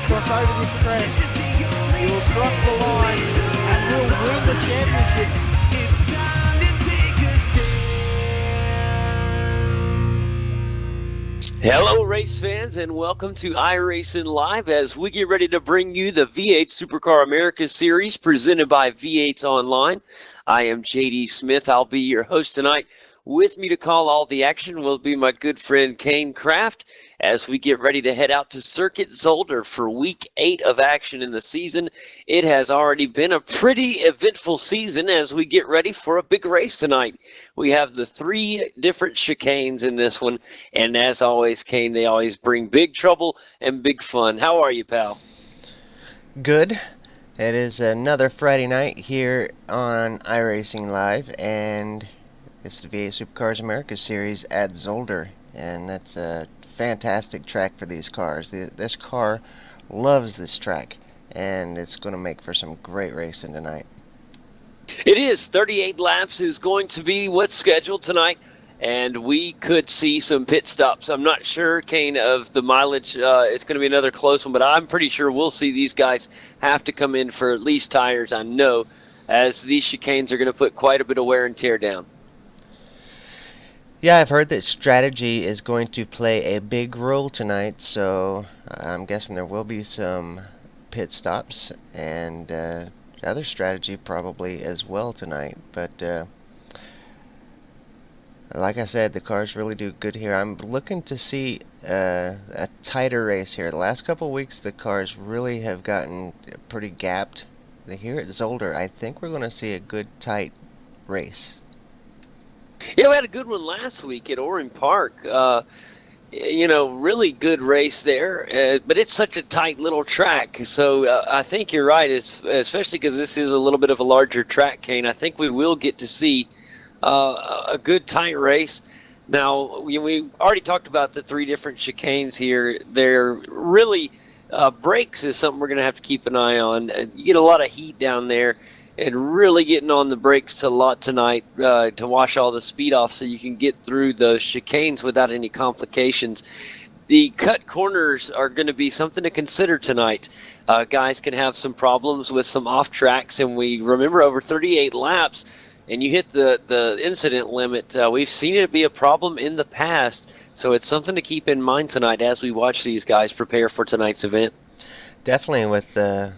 cross over this crest. He will cross the line and will win the championship. Hello, race fans, and welcome to iRacing Live as we get ready to bring you the V8 Supercar America Series presented by V8s Online. I am JD Smith. I'll be your host tonight. With me to call all the action will be my good friend Kane Kraft as we get ready to head out to Circuit Zolder for week 8 of action in the season. It has already been a pretty eventful season as we get ready for a big race tonight. We have the 3 different chicanes in this one, and as always, Kane, they always bring big trouble and big fun. How are you, pal? Good. It is another Friday night here on iRacing Live, and it's the V8 Supercars America Series at Zolder, and that's a fantastic track for these cars. This car loves this track, and it's going to make for some great racing tonight. It is. 38 laps is going to be what's scheduled tonight, and we could see some pit stops. I'm not sure, Kane, of the mileage. It's going to be another close one, but I'm pretty sure we'll see these guys have to come in for at least tires, I know, as these chicanes are going to put quite a bit of wear and tear down. Yeah, I've heard that strategy is going to play a big role tonight, so I'm guessing there will be some pit stops and other strategy probably as well tonight. But like I said, the cars really do good here. I'm looking to see a tighter race here. The last couple of weeks, the cars really have gotten pretty gapped. Here at Zolder, I think we're going to see a good tight race. Yeah, we had a good one last week at Oran Park. Really good race there, but it's such a tight little track. So I think you're right, especially because this is a little bit of a larger track, Kane. I think we will get to see a good tight race. Now, we already talked about the 3 different chicanes here. They're really brakes is something we're going to have to keep an eye on. You get a lot of heat down there, and really getting on the brakes a lot tonight to wash all the speed off so you can get through the chicanes without any complications. The cut corners are going to be something to consider tonight. Guys can have some problems with some off tracks, and we remember over 38 laps, and you hit the incident limit. We've seen it be a problem in the past, so it's something to keep in mind tonight as we watch these guys prepare for tonight's event. Definitely with the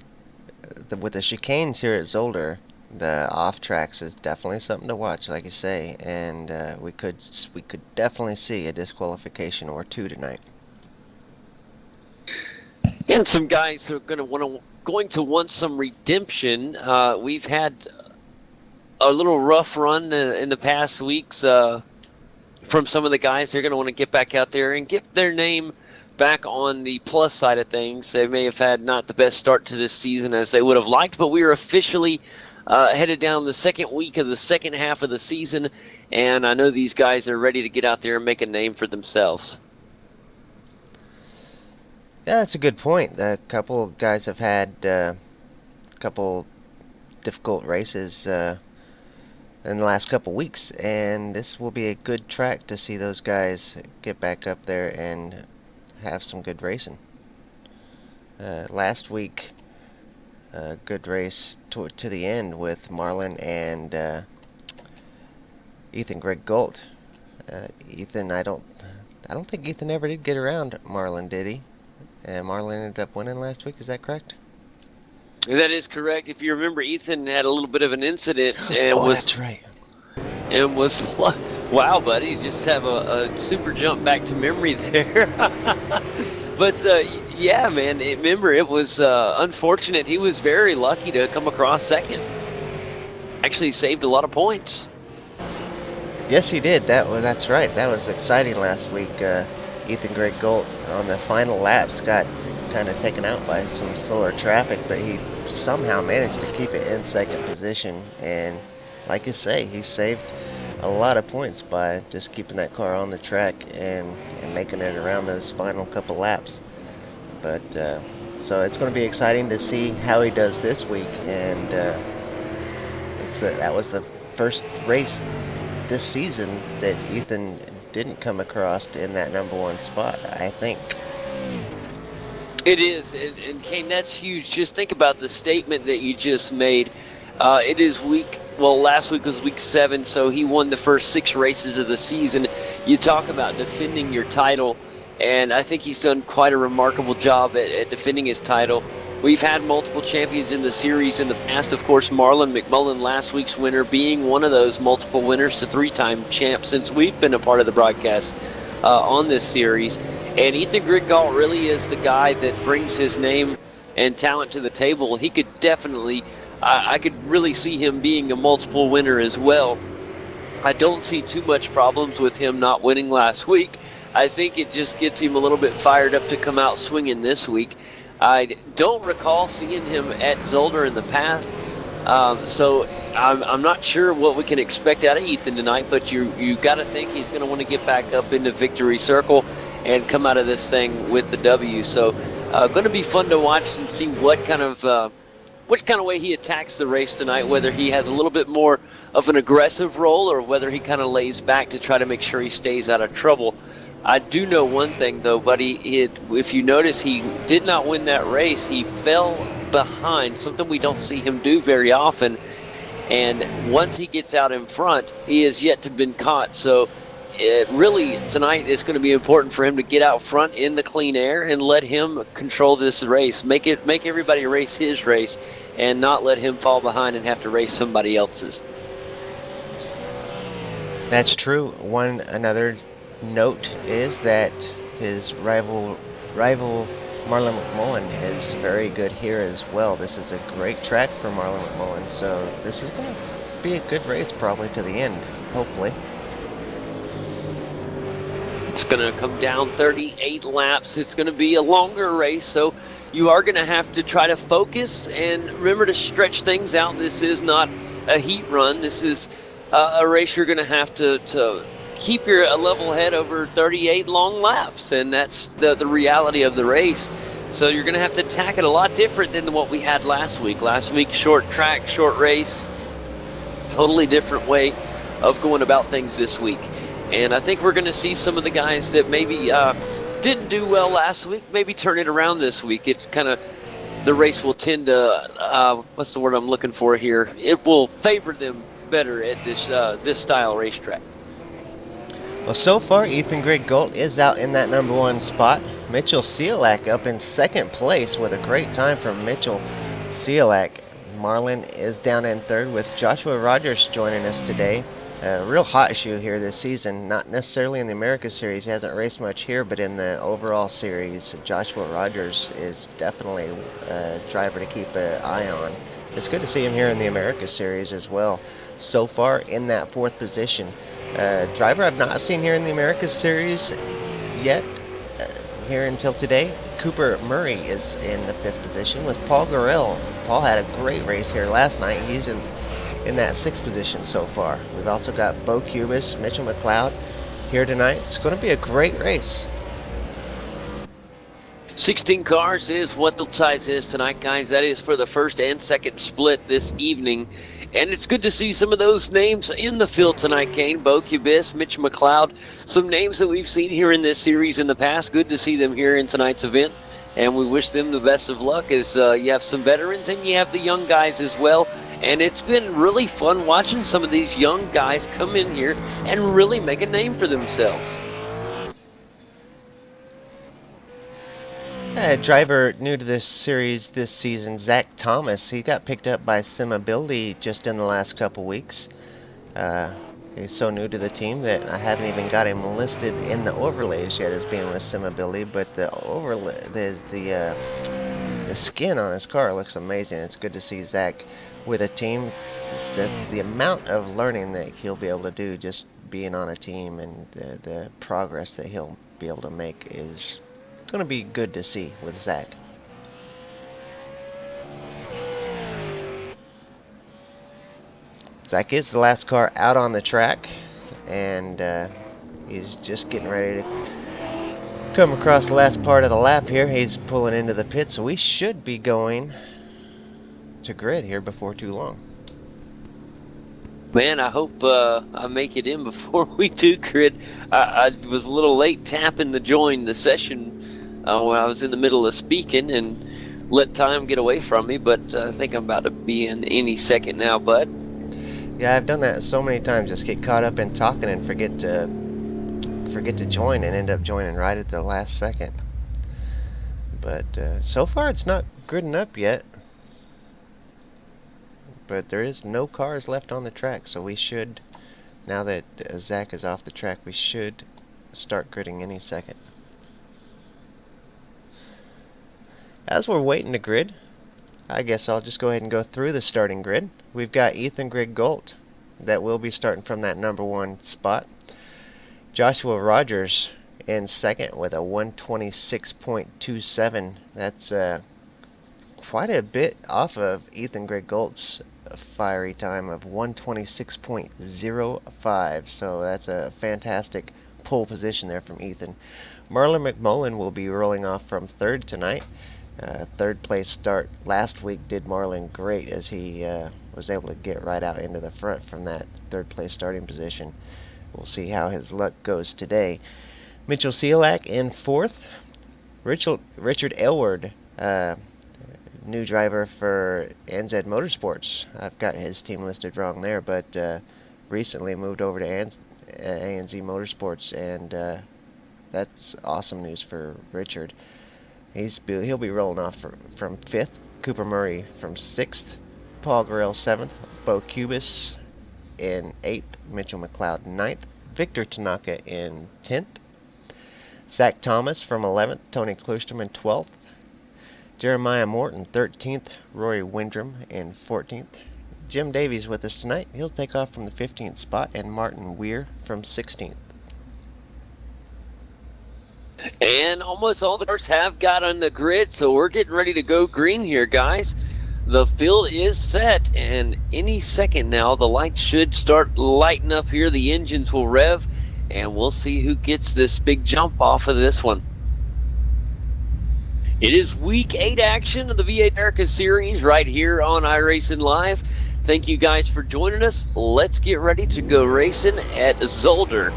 chicanes here at Zolder, the off tracks is definitely something to watch, like you say, and we could definitely see a disqualification or 2 tonight. And some guys who are going to want some redemption. We've had a little rough run in the past weeks from some of the guys. They're going to want to get back out there and get their name back on the plus side of things. They may have had not the best start to this season as they would have liked, but we are officially headed down the second week of the second half of the season, and I know these guys are ready to get out there and make a name for themselves. Yeah, that's a good point. A couple of guys have had a couple difficult races in the last couple weeks, and this will be a good track to see those guys get back up there and have some good racing. Last week, a good race to the end with Marlon and Ethan Greg Galt. Ethan, I don't think Ethan ever did get around Marlon, did he? And Marlon ended up winning last week. Is that correct? That is correct. If you remember, Ethan had a little bit of an incident and that's right. And was wow, buddy, you just have a super jump back to memory there. But yeah, man, remember it was unfortunate. He was very lucky to come across second. Actually saved a lot of points. Yes, he did. That's right. That was exciting last week. Ethan Greg Galt on the final laps got kind of taken out by some slower traffic, but he somehow managed to keep it in second position. And like you say, he saved a lot of points by just keeping that car on the track and making it around those final couple laps. But so it's going to be exciting to see how he does this week. And that was the first race this season that Ethan didn't come across in that number 1 spot, I think. It is, and Kane, that's huge. Just think about the statement that you just made. It is last week was week 7, so he won the first 6 races of the season. You talk about defending your title, and I think he's done quite a remarkable job at defending his title. We've had multiple champions in the series in the past. Of course, Marlon McMullen, last week's winner, being one of those multiple winners, the 3-time champ since we've been a part of the broadcast on this series. And Ethan Griggault really is the guy that brings his name and talent to the table. He could definitely, I could really see him being a multiple winner as well. I don't see too much problems with him not winning last week. I think it just gets him a little bit fired up to come out swinging this week. I don't recall seeing him at Zolder in the past, so I'm not sure what we can expect out of Ethan tonight, but you got to think he's going to want to get back up into victory circle and come out of this thing with the W. So going to be fun to watch and see what kind of way he attacks the race tonight, whether he has a little bit more of an aggressive role or whether he kind of lays back to try to make sure he stays out of trouble. I do know one thing, though, buddy. If you notice, he did not win that race. He fell behind, something we don't see him do very often. And once he gets out in front, he has yet to been caught. So really, tonight is going to be important for him to get out front in the clean air and let him control this race. Make everybody race his race and not let him fall behind and have to race somebody else's. That's true. Another note is that his rival Marlon McMullen is very good here as well. This is a great track for Marlon McMullen, so this is going to be a good race probably to the end, hopefully. It's going to come down 38 laps. It's going to be a longer race, so you are going to have to try to focus and remember to stretch things out. This is not a heat run. This is a race you're going to have to keep a level head over 38 long laps, and that's the reality of the race. So you're going to have to attack it a lot different than what we had last week. Last week, short track, short race, totally different way of going about things this week. And I think we're going to see some of the guys that maybe didn't do well last week, maybe turn it around this week. The race will tend to, what's the word I'm looking for here? It will favor them better at this style racetrack. Well, so far, Ethan Griggault is out in that number 1 spot. Mitchell Ciolak up in 2nd place with a great time from Mitchell Ciolak. Marlon is down in 3rd with Joshua Rogers joining us today. A real hot issue here this season, not necessarily in the America Series. He hasn't raced much here, but in the overall series, Joshua Rogers is definitely a driver to keep an eye on. It's good to see him here in the America Series as well. So far in that 4th position. Driver I've not seen here in the America Series yet, here until today. Cooper Murray is in the 5th position with Paul Gorell. Paul had a great race here last night. He's in that 6th position so far. We've also got Bo Cubis, Mitchell McLeod here tonight. It's going to be a great race. 16 cars is what the size is tonight, guys. That is for the 1st and 2nd split this evening. And it's good to see some of those names in the field tonight, Kane. Bo Cubis, Mitch McLeod, some names that we've seen here in this series in the past. Good to see them here in tonight's event. And we wish them the best of luck as you have some veterans and you have the young guys as well. And it's been really fun watching some of these young guys come in here and really make a name for themselves. A driver new to this series this season, Zach Thomas. He got picked up by Simability just in the last couple weeks. He's so new to the team that I haven't even got him listed in the overlays yet as being with Simability, but the overlay, the skin on his car looks amazing. It's good to see Zach with a team. The amount of learning that he'll be able to do just being on a team and the progress that he'll be able to make is going to be good to see with Zach. Zach is the last car out on the track, and he's just getting ready to come across the last part of the lap here. He's pulling into the pit, so we should be going to grid here before too long. Man, I hope I make it in before we do grid. I was a little late tapping to join the session Oh, I was in the middle of speaking and let time get away from me, but I think I'm about to be in any second now, bud. Yeah, I've done that so many times. Just get caught up in talking and forget to join and end up joining right at the last second. But so far it's not gridding up yet. But there is no cars left on the track, so we should, now that Zach is off the track, we should start gridding any second. As we're waiting to grid, I guess I'll just go ahead and go through the starting grid. We've got Ethan Greg Golt that will be starting from that number 1 spot. Joshua Rogers in second with a 126.27. That's quite a bit off of Ethan Greg Golt's fiery time of 126.05. So that's a fantastic pole position there from Ethan. Marlon McMullen will be rolling off from third tonight. Third place start last week did Marlon great as he was able to get right out into the front from that third place starting position. We'll see how his luck goes today. Mitchell Selak in fourth. Richard Elward, new driver for NZ Motorsports. I've got his team listed wrong there, but recently moved over to ANZ Motorsports, and that's awesome news for Richard. He'll be rolling off from 5th. Cooper Murray from 6th. Paul Gorell 7th. Bo Cubis in 8th. Mitchell McLeod 9th. Victor Tanaka in 10th. Zach Thomas from 11th. Tony Klusterman 12th. Jeremiah Morton 13th. Rory Windrum in 14th. Jim Davies with us tonight. He'll take off from the 15th spot. And Martin Weir from 16th. And almost all the cars have got on the grid, so we're getting ready to go green here, guys. The field is set, and any second now, the lights should start lighting up here. The engines will rev, and we'll see who gets this big jump off of this one. It is week 8 action of the V8 America Series right here on iRacing Live. Thank you guys for joining us. Let's get ready to go racing at Zolder.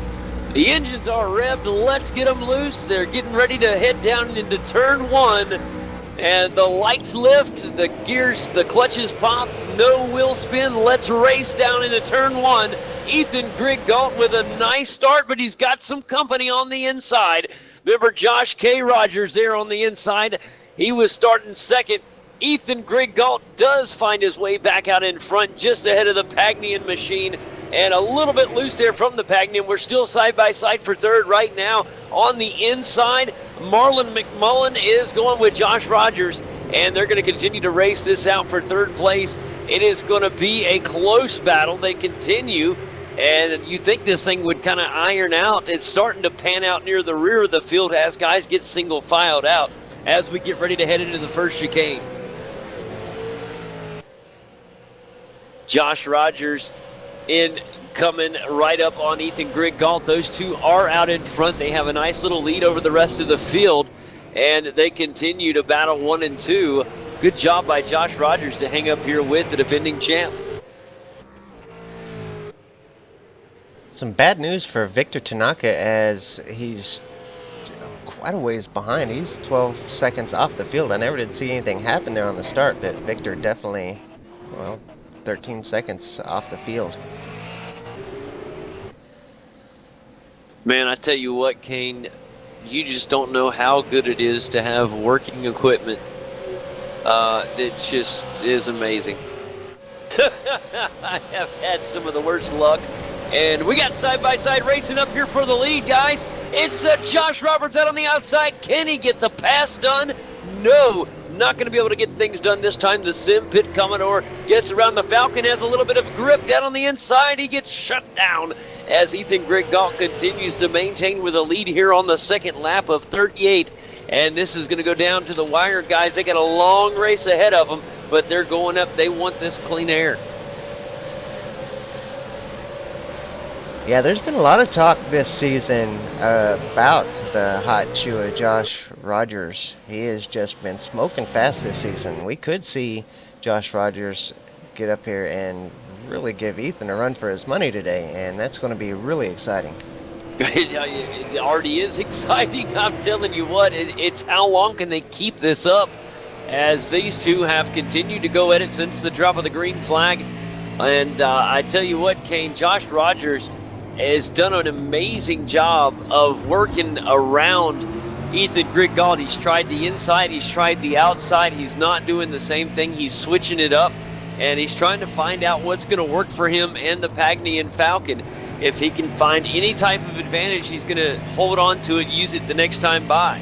The engines are revved. Let's get them loose. They're getting ready to head down into turn 1. And the lights lift, the gears, the clutches pop, no wheel spin. Let's race down into turn 1. Ethan Greg Galt with a nice start, but he's got some company on the inside. Remember Josh K. Rogers there on the inside. He was starting second. Ethan Greg Galt does find his way back out in front just ahead of the Pagnian machine. And a little bit loose there from the Pagnian. We're still side by side for third right now. On the inside, Marlon McMullen is going with Josh Rogers, and they're going to continue to race this out for third place. It is going to be a close battle. They continue, and you think this thing would kind of iron out. It's starting to pan out near the rear of the field as guys get single filed out as we get ready to head into the first chicane. Josh Rogers in coming right up on Ethan Greg Galt. Those two are out in front. They have a nice little lead over the rest of the field, and they continue to battle 1 and 2. Good job by Josh Rogers to hang up here with the defending champ. Some bad news for Victor Tanaka as he's quite a ways behind. He's 12 seconds off the field. I never did see anything happen there on the start, but Victor definitely, 13 seconds off the field. Man, I tell you what, Kane, you just don't know how good it is to have working equipment. It just is amazing. I have had some of the worst luck. And we got side-by-side racing up here for the lead, guys. It's Josh Roberts out on the outside. Can he get the pass done? No. Not going to be able to get things done this time. The Sim Pit Commodore gets around the Falcon, has a little bit of grip down on the inside. He gets shut down as Ethan Greg Galt continues to maintain with a lead here on the second lap of 38. And this is going to go down to the wire, guys. They got a long race ahead of them, but they're going up. They want this clean air. Yeah, there's been a lot of talk this season about the hot shoe of Josh Rogers. He has just been smoking fast this season. We could see Josh Rogers get up here and really give Ethan a run for his money today, and that's going to be really exciting. It already is exciting. I'm telling you what, it's how long can they keep this up, as these two have continued to go at it since the drop of the green flag. And I tell you what, Kane, Josh Rogers has done an amazing job of working around Ethan Griggault. He's tried the inside, he's tried the outside. He's not doing the same thing. He's switching it up, and he's trying to find out what's going to work for him and the Pagny and Falcon. If he can find any type of advantage, he's going to hold on to it, use it the next time by.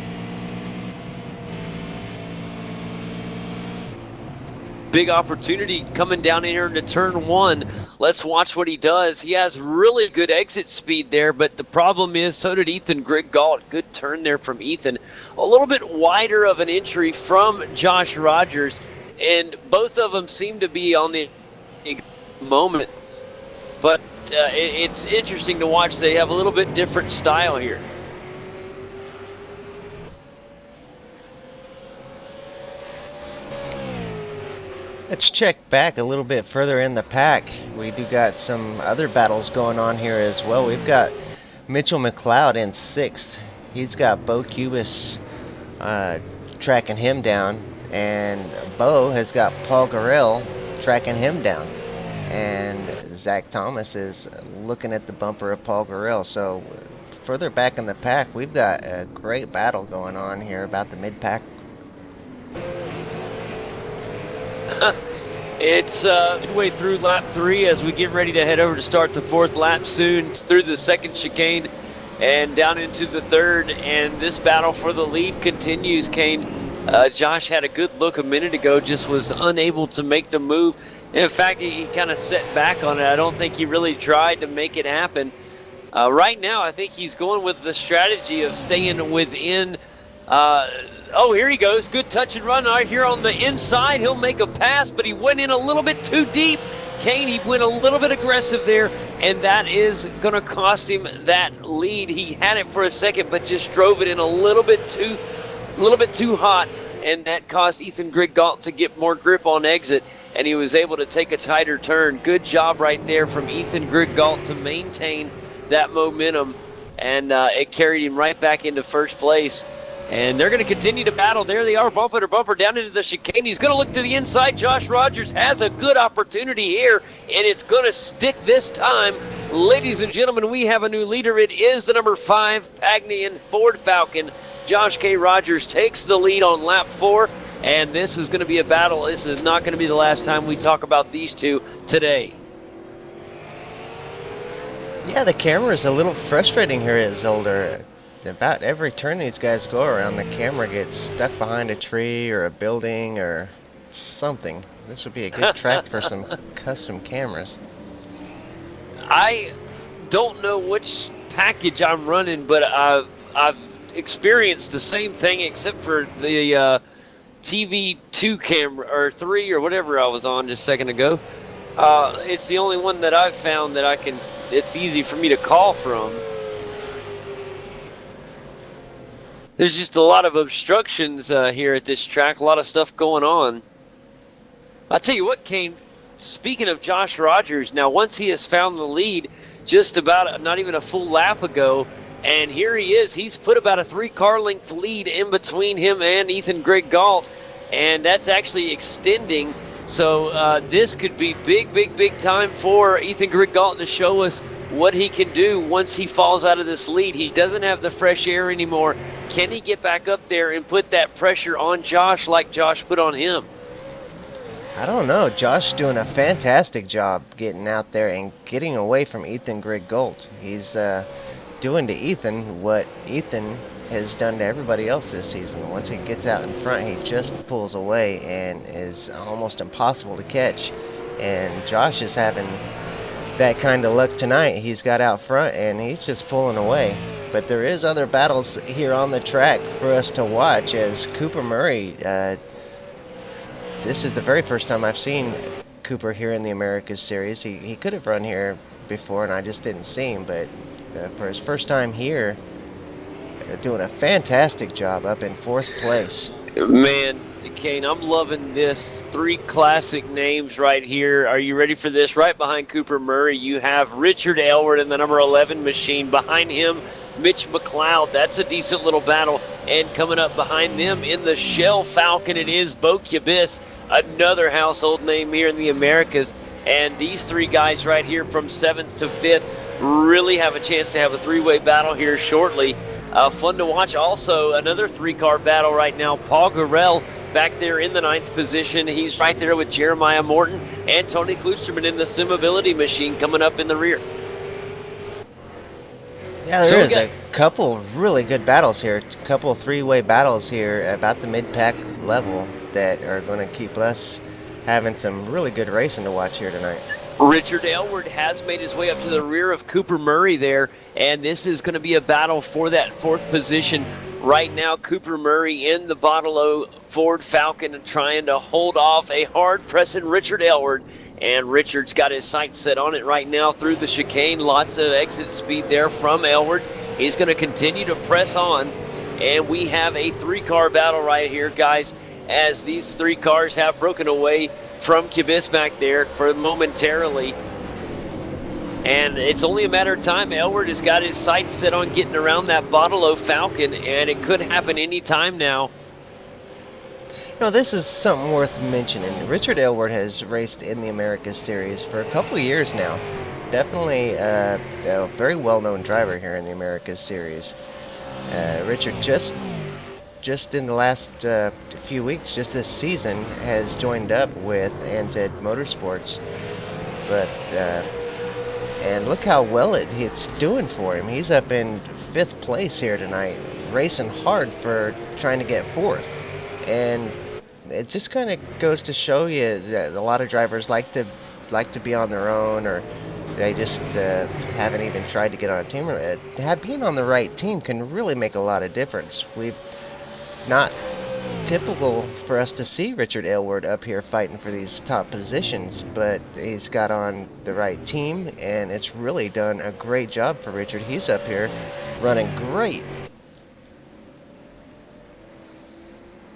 Big opportunity coming down in here into turn one. Let's watch what he does. He has really good exit speed there, but the problem is, so did Ethan Griggault. Good turn there from Ethan. A little bit wider of an entry from Josh Rogers, and both of them seem to be on the moment. But it's interesting to watch. They have a little bit different style here. Let's check back a little bit further in the pack. We do got some other battles going on here as well. We've got Mitchell McLeod in 6th. He's got Bo Cubis tracking him down, and Bo has got Paul Garrell tracking him down. And Zach Thomas is looking at the bumper of Paul Garrell. So further back in the pack, we've got a great battle going on here about the mid-pack. It's midway through lap 3 as we get ready to head over to start the 4th lap soon. It's through the 2nd chicane and down into the 3rd, and this battle for the lead continues, Kane. Josh had a good look a minute ago, just was unable to make the move. In fact, he kind of set back on it. I don't think he really tried to make it happen. Right now, I think he's going with the strategy of staying within. Oh, here he goes. Good touch and run right here on the inside. He'll make a pass, but he went in a little bit too deep. Kane, he went a little bit aggressive there, and that is going to cost him that lead. He had it for a second, but just drove it in a little bit too hot, and that caused Ethan Griggault to get more grip on exit, and he was able to take a tighter turn. Good job right there from Ethan Griggault to maintain that momentum, and it carried him right back into first place. And they're going to continue to battle. There they are, bumper to bumper down into the chicane. He's going to look to the inside. Josh Rogers has a good opportunity here, and it's going to stick this time. Ladies and gentlemen, we have a new leader. It is the number 5 Pagny Ford Falcon. Josh K. Rogers takes the lead on lap 4, and this is going to be a battle. This is not going to be the last time we talk about these two today. Yeah, the camera is a little frustrating here at Zolder. About every turn these guys go around, the camera gets stuck behind a tree or a building or something. This would be a good track for some custom cameras. I don't know which package I'm running, but I've experienced the same thing except for the TV2 camera, or 3 or whatever I was on just a second ago. It's the only one that I've found that it's easy for me to call from. There's just a lot of obstructions here at this track, a lot of stuff going on. I'll tell you what, Kane, speaking of Josh Rogers, now once he has found the lead just about not even a full lap ago, and here he is. He's put about a 3-car length lead in between him and Ethan Griggault, and that's actually extending. So this could be big time for Ethan Griggault to show us what he can do once he falls out of this lead. He doesn't have the fresh air anymore. Can he get back up there and put that pressure on Josh like Josh put on him? I don't know. Josh doing a fantastic job getting out there and getting away from Ethan Griggault. He's doing to Ethan what Ethan has done to everybody else this season. Once he gets out in front, he just pulls away and is almost impossible to catch. And Josh is having that kind of luck tonight. He's got out front and he's just pulling away. But there is other battles here on the track for us to watch, as Cooper Murray, this is the very first time I've seen Cooper here in the Americas Series. He could have run here before and I just didn't see him, but for his first time here, doing a fantastic job up in 4th place. Man, Kane, I'm loving this. 3 classic names right here. Are you ready for this? Right behind Cooper Murray, you have Richard Aylward in the number 11 machine. Behind him, Mitch McLeod. That's a decent little battle. And coming up behind them in the Shell Falcon, it is Bo Kibis, another household name here in the Americas. And these 3 guys right here from 7th to 5th really have a chance to have a 3-way battle here shortly. Fun to watch. Also, another 3-car battle right now. Paul Garrell back there in the 9th position. He's right there with Jeremiah Morton and Tony Klusterman in the Simability machine coming up in the rear. Yeah, there is a couple really good battles here. A couple 3-way battles here about the mid-pack level that are going to keep us having some really good racing to watch here tonight. Richard Aylward has made his way up to the rear of Cooper Murray there, and this is going to be a battle for that 4th position. Right now, Cooper Murray in the Bottle O Ford Falcon and trying to hold off a hard-pressing Richard Aylward, and Richard's got his sights set on it right now through the chicane. Lots of exit speed there from Aylward. He's going to continue to press on, and we have a 3-car battle right here, guys, as these 3 cars have broken away from Kibis back there for momentarily. And it's only a matter of time. Aylward has got his sights set on getting around that Bottle O Falcon, and it could happen any time now. No, this is something worth mentioning. Richard Aylward has raced in the Americas Series for a couple of years now. Definitely a very well-known driver here in the Americas Series. Richard just in the last few weeks, just this season, has joined up with ANZ Motorsports. But and look how well it's doing for him. He's up in 5th place here tonight, racing hard for trying to get 4th. And it just kind of goes to show you that a lot of drivers like to be on their own, or they just haven't even tried to get on a team. Being on the right team can really make a lot of difference. Not typical for us to see Richard Aylward up here fighting for these top positions, but he's got on the right team, and it's really done a great job for Richard. He's up here running great.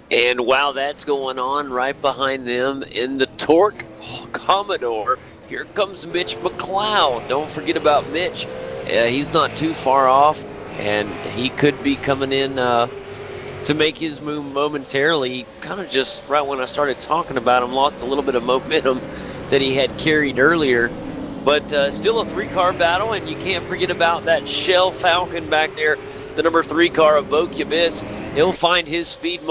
And while that's going on, right behind them in the Torque Commodore, here comes Mitch McLeod. Don't forget about Mitch. He's not too far off, and he could be coming in to make his move momentarily. Kind of just right when I started talking about him, lost a little bit of momentum that he had carried earlier. But still a 3-car battle, and you can't forget about that Shell Falcon back there, the number 3 car of Bo Kibis. He'll find his speed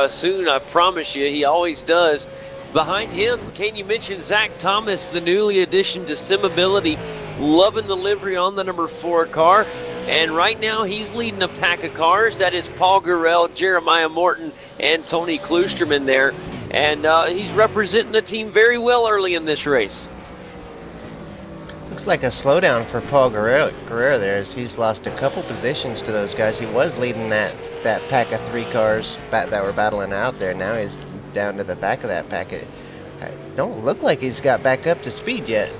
soon, I promise you. He always does. Behind him, can you mention Zach Thomas, the newly addition to Simability, loving the livery on the number 4 car. And right now, he's leading a pack of cars. That is Paul Garrell, Jeremiah Morton, and Tony Klusterman there. And he's representing the team very well early in this race. Looks like a slowdown for Paul Guerrero there, as he's lost a couple positions to those guys. He was leading that pack of 3 cars that were battling out there. Now he's down to the back of that pack. It don't look like he's got back up to speed yet.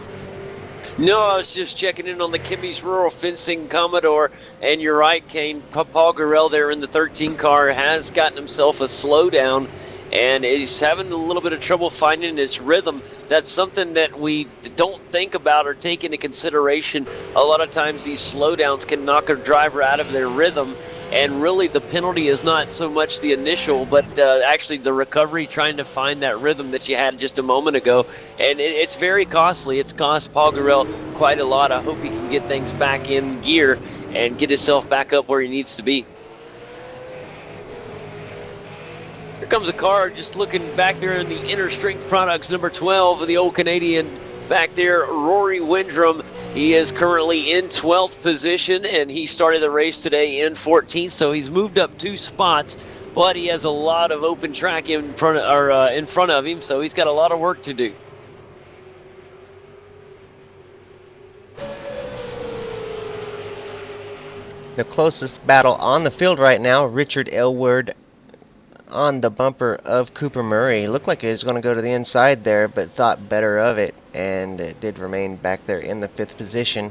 No, I was just checking in on the Kimmy's Rural Fencing Commodore, and you're right, Kane. Paul Garrell there in the 13 car has gotten himself a slowdown, and he's having a little bit of trouble finding his rhythm. That's something that we don't think about or take into consideration. A lot of times these slowdowns can knock a driver out of their rhythm, and really the penalty is not so much the initial, but actually the recovery, trying to find that rhythm that you had just a moment ago. And it's very costly. It's cost Paul Garrell quite a lot. I hope he can get things back in gear and get himself back up where he needs to be. Here comes a car just looking back there in the Inner Strength Products, number 12, the old Canadian back there, Rory Windrum. He is currently in 12th position, and he started the race today in 14th, so he's moved up 2 spots, but he has a lot of open track in front of him, so he's got a lot of work to do. The closest battle on the field right now, Richard Aylward on the bumper of Cooper Murray. Looked like he was going to go to the inside there, but thought better of it, and it did remain back there in the 5th position.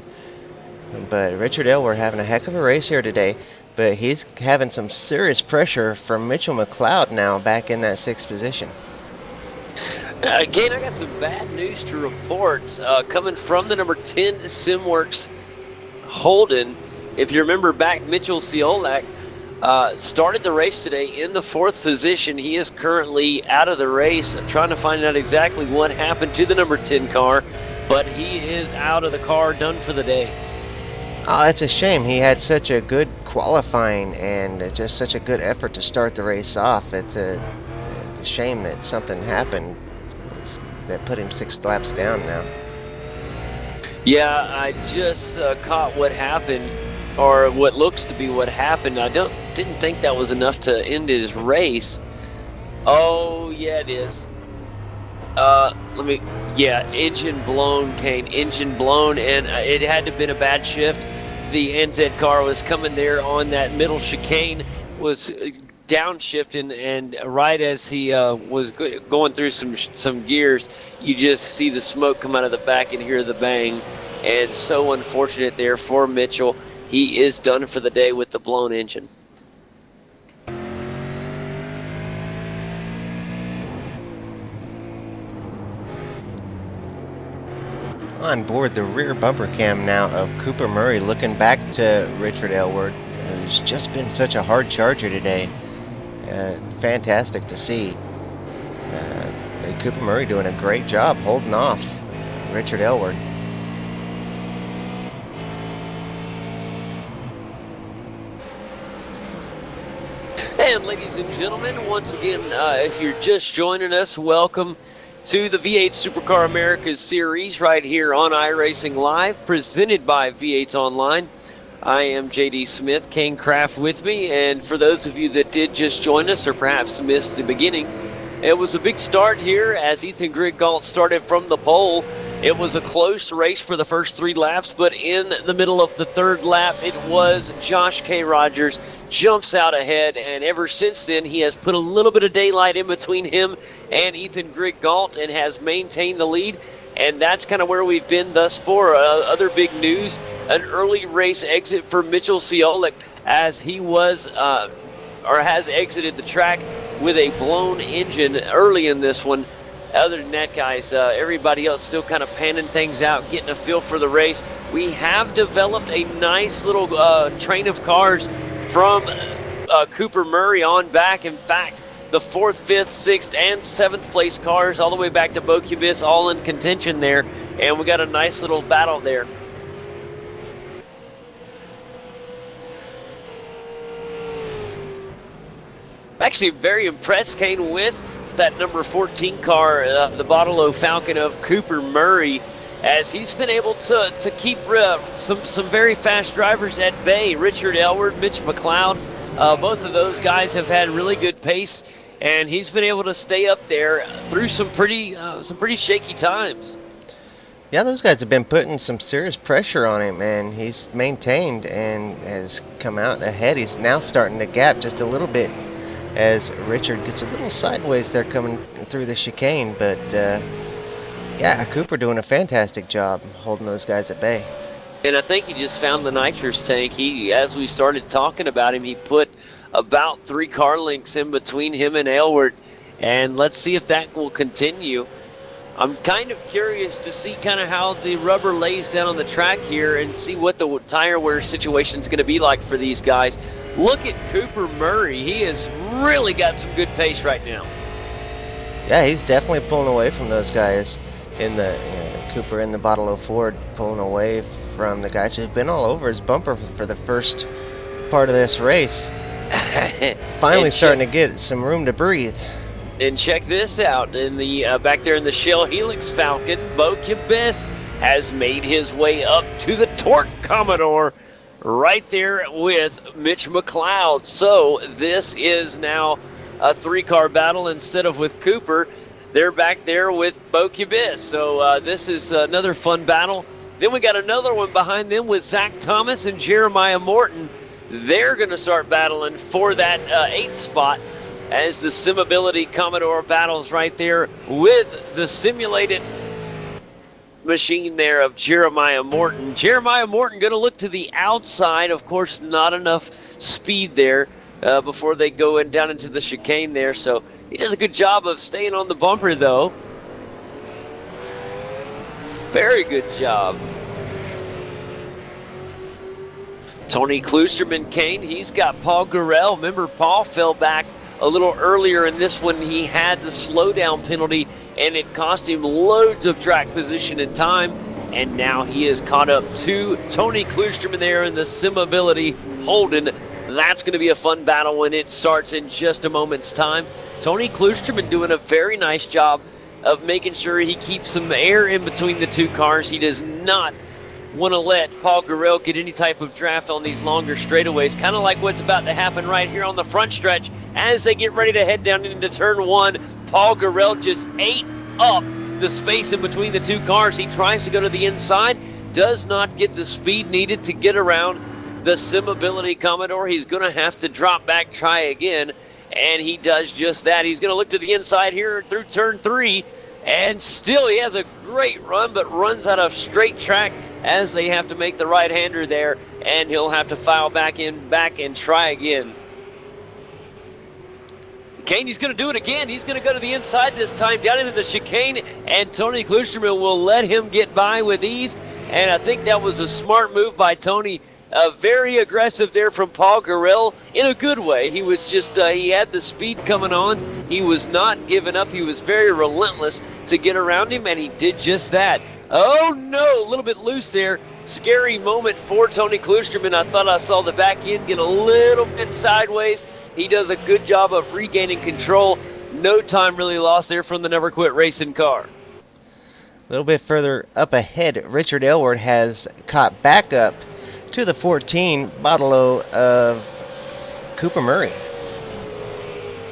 But Richard Aylward having a heck of a race here today. but he's having some serious pressure from Mitchell McLeod now back in that 6th position. Again, I got some bad news to report coming from the number 10 Simworks Holden. If you remember back, Mitchell Ciolek started the race today in the 4th position. He is currently out of the race. I'm trying to find out exactly what happened to the number 10 car, but he is out of the car, done for the day. Oh, that's a shame. He had such a good qualifying and just such a good effort to start the race off. It's a shame that something happened that put him 6 laps down now. Yeah, I just caught what happened, or what looks to be what happened. I didn't think that was enough to end his race. Oh, yeah, it is. Engine blown, Kane. Engine blown, and it had to have been a bad shift. The NZ car was coming there on that middle chicane, was downshifting, and right as he was going through some gears, you just see the smoke come out of the back and hear the bang. And so unfortunate there for Mitchell. He is done for the day with the blown engine. On board the rear bumper cam now of Cooper Murray, looking back to Richard Elward, who's just been such a hard charger today. Fantastic to see. And Cooper Murray doing a great job holding off Richard Elward. And ladies and gentlemen, once again, if you're just joining us, welcome to the V8 Supercar Americas series right here on iRacing Live, presented by V8 Online. I am JD Smith, Kane Craft with me, and for those of you that did just join us or perhaps missed the beginning, it was a big start here as Ethan Griggault started from the pole. It was a close race for the first 3 laps, but in the middle of the 3rd lap, it was Josh K. Rogers jumps out ahead, and ever since then, he has put a little bit of daylight in between him and Ethan Griggault and has maintained the lead, and that's kind of where we've been thus far. Other big news, an early race exit for Mitchell Ciolek as he was has exited the track with a blown engine early in this one. Other than that, guys, everybody else still kind of panning things out, getting a feel for the race. We have developed a nice little train of cars from Cooper Murray on back. In fact, the 4th, 5th, 6th, and 7th place cars all the way back to Bo Cubis all in contention there, and we got a nice little battle there. I'm actually very impressed, Kane, with that number 14 car, the Bottle Falcon of Cooper Murray, as he's been able to keep some very fast drivers at bay. Richard Elward, Mitch McLeod, both of those guys have had really good pace, and he's been able to stay up there through some pretty shaky times. Yeah, those guys have been putting some serious pressure on him, and he's maintained and has come out ahead. He's now starting to gap just a little bit as Richard gets a little sideways there coming through the chicane, but yeah, Cooper doing a fantastic job holding those guys at bay. And I think he just found the nitrous tank. As we started talking about him, he put about 3 car lengths in between him and Aylward, and let's see if that will continue. I'm kind of curious to see kind of how the rubber lays down on the track here and see what the tire wear situation is going to be like for these guys. Look at Cooper Murray. He has really got some good pace right now. Yeah, he's definitely pulling away from those guys in the Cooper in the Bottle of Ford, pulling away from the guys who've been all over his bumper for the first part of this race. Finally starting to get some room to breathe. And check this out, in the back there in the Shell Helix Falcon, Bo Cubis has made his way up to the Torque Commodore right there with Mitch McLeod. So this is now a 3-car battle instead of with Cooper. They're back there with Bo Cubis. So this is another fun battle. Then we got another one behind them with Zach Thomas and Jeremiah Morton. They're going to start battling for that 8th spot as the Simability Commodore battles right there with the simulated machine there of Jeremiah Morton. Jeremiah Morton going to look to the outside. Of course, not enough speed there before they go down into the chicane there. So he does a good job of staying on the bumper, though. Very good job. Tony Klusterman, Kane, he's got Paul Gurrell. Remember, Paul fell back a little earlier in this one. He had the slowdown penalty, and it cost him loads of track position and time. And now he is caught up to Tony Klusterman there in the Simability Holden. That's going to be a fun battle when it starts in just a moment's time. Tony Klusterman doing a very nice job of making sure he keeps some air in between the two cars. He does not want to let Paul Gurrell get any type of draft on these longer straightaways, kind of like what's about to happen right here on the front stretch as they get ready to head down into turn one. Paul Gurrell just ate up the space in between the two cars. He tries to go to the inside, does not get the speed needed to get around the Simability Commodore. He's going to have to drop back, try again, and he does just that. He's going to look to the inside here through turn three, and still he has a great run, but runs out of straight track as they have to make the right-hander there, and he'll have to file back and try again. Kane, he's going to do it again. He's going to go to the inside this time, down into the chicane, and Tony Klusterman will let him get by with ease, and I think that was a smart move by Tony. Very aggressive there from Paul Gurrell in a good way. He was just, he had the speed coming on. He was not giving up. He was very relentless to get around him, and he did just that. Oh no, a little bit loose there. Scary moment for Tony Klusterman. I thought I saw the back end get a little bit sideways. He does a good job of regaining control. No time really lost there from the Never Quit Racing car. A little bit further up ahead, Richard Elward has caught back up to the 14 bottle of Cooper Murray.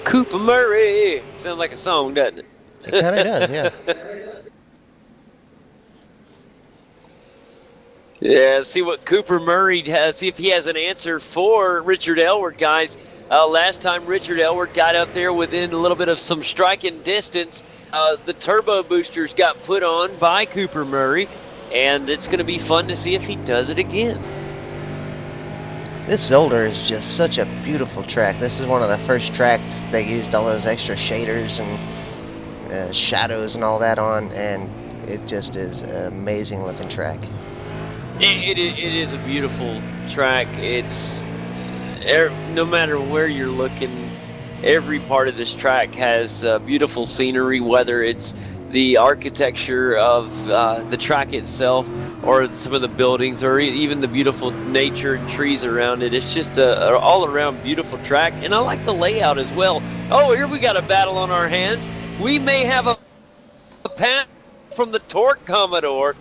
Cooper Murray. Sounds like a song, doesn't it? It kind of does, yeah. Yeah, see what Cooper Murray has, see if he has an answer for Richard Elward, guys. Last time Richard Elward got up there within a little bit of some striking distance, the turbo boosters got put on by Cooper Murray, and it's going to be fun to see if he does it again. This Zolder is just such a beautiful track. This is one of the first tracks they used all those extra shaders and shadows and all that on, and it just is an amazing looking track. It is a beautiful track. It's no matter where you're looking, every part of this track has beautiful scenery, whether it's the architecture of the track itself or some of the buildings or even the beautiful nature and trees around it. It's just an all-around beautiful track, and I like the layout as well. Oh, here we got a battle on our hands. We may have a pass from the Torque Commodore.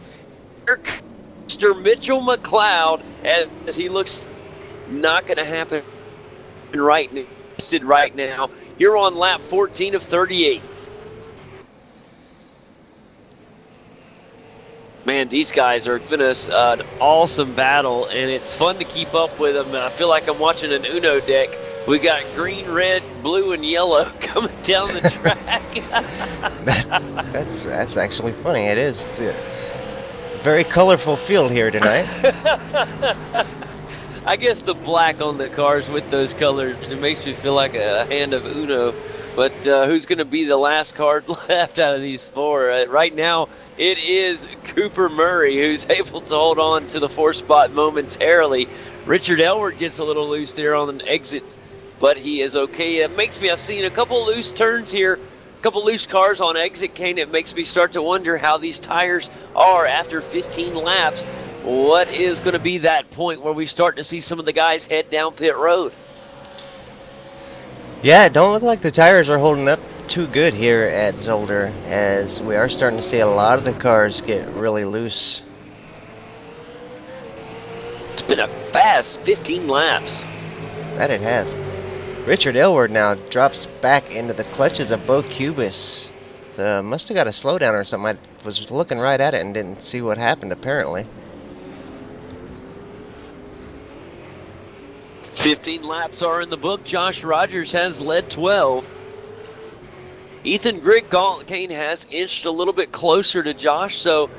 Mr. Mitchell McLeod, as he looks not going to happen right now. You're on lap 14 of 38. Man, these guys are giving us an awesome battle, and it's fun to keep up with them. I feel like I'm watching an Uno deck. We got green, red, blue, and yellow coming down the track. That's actually funny. It is. Very colorful field here tonight. I guess the black on the cars with those colors, it makes me feel like a hand of Uno. But who's going to be the last card left out of these four? Right now, it is Cooper Murray who's able to hold on to the 4th spot momentarily. Richard Elward gets a little loose there on an exit, but he is okay. I've seen a couple loose turns here, a couple loose cars on exit, Kane. It makes me start to wonder how these tires are after 15 laps. What is going to be that point where we start to see some of the guys head down pit road? Yeah, it don't look like the tires are holding up too good here at Zolder, as we are starting to see a lot of the cars get really loose. It's been a fast 15 laps. That it has. Richard Elward now drops back into the clutches of Bo Cubis. So must have got a slowdown or something. I was looking right at it and didn't see what happened, apparently. 15 laps are in the book. Josh Rogers has led 12. Ethan Grigg Kane has inched a little bit closer to Josh, so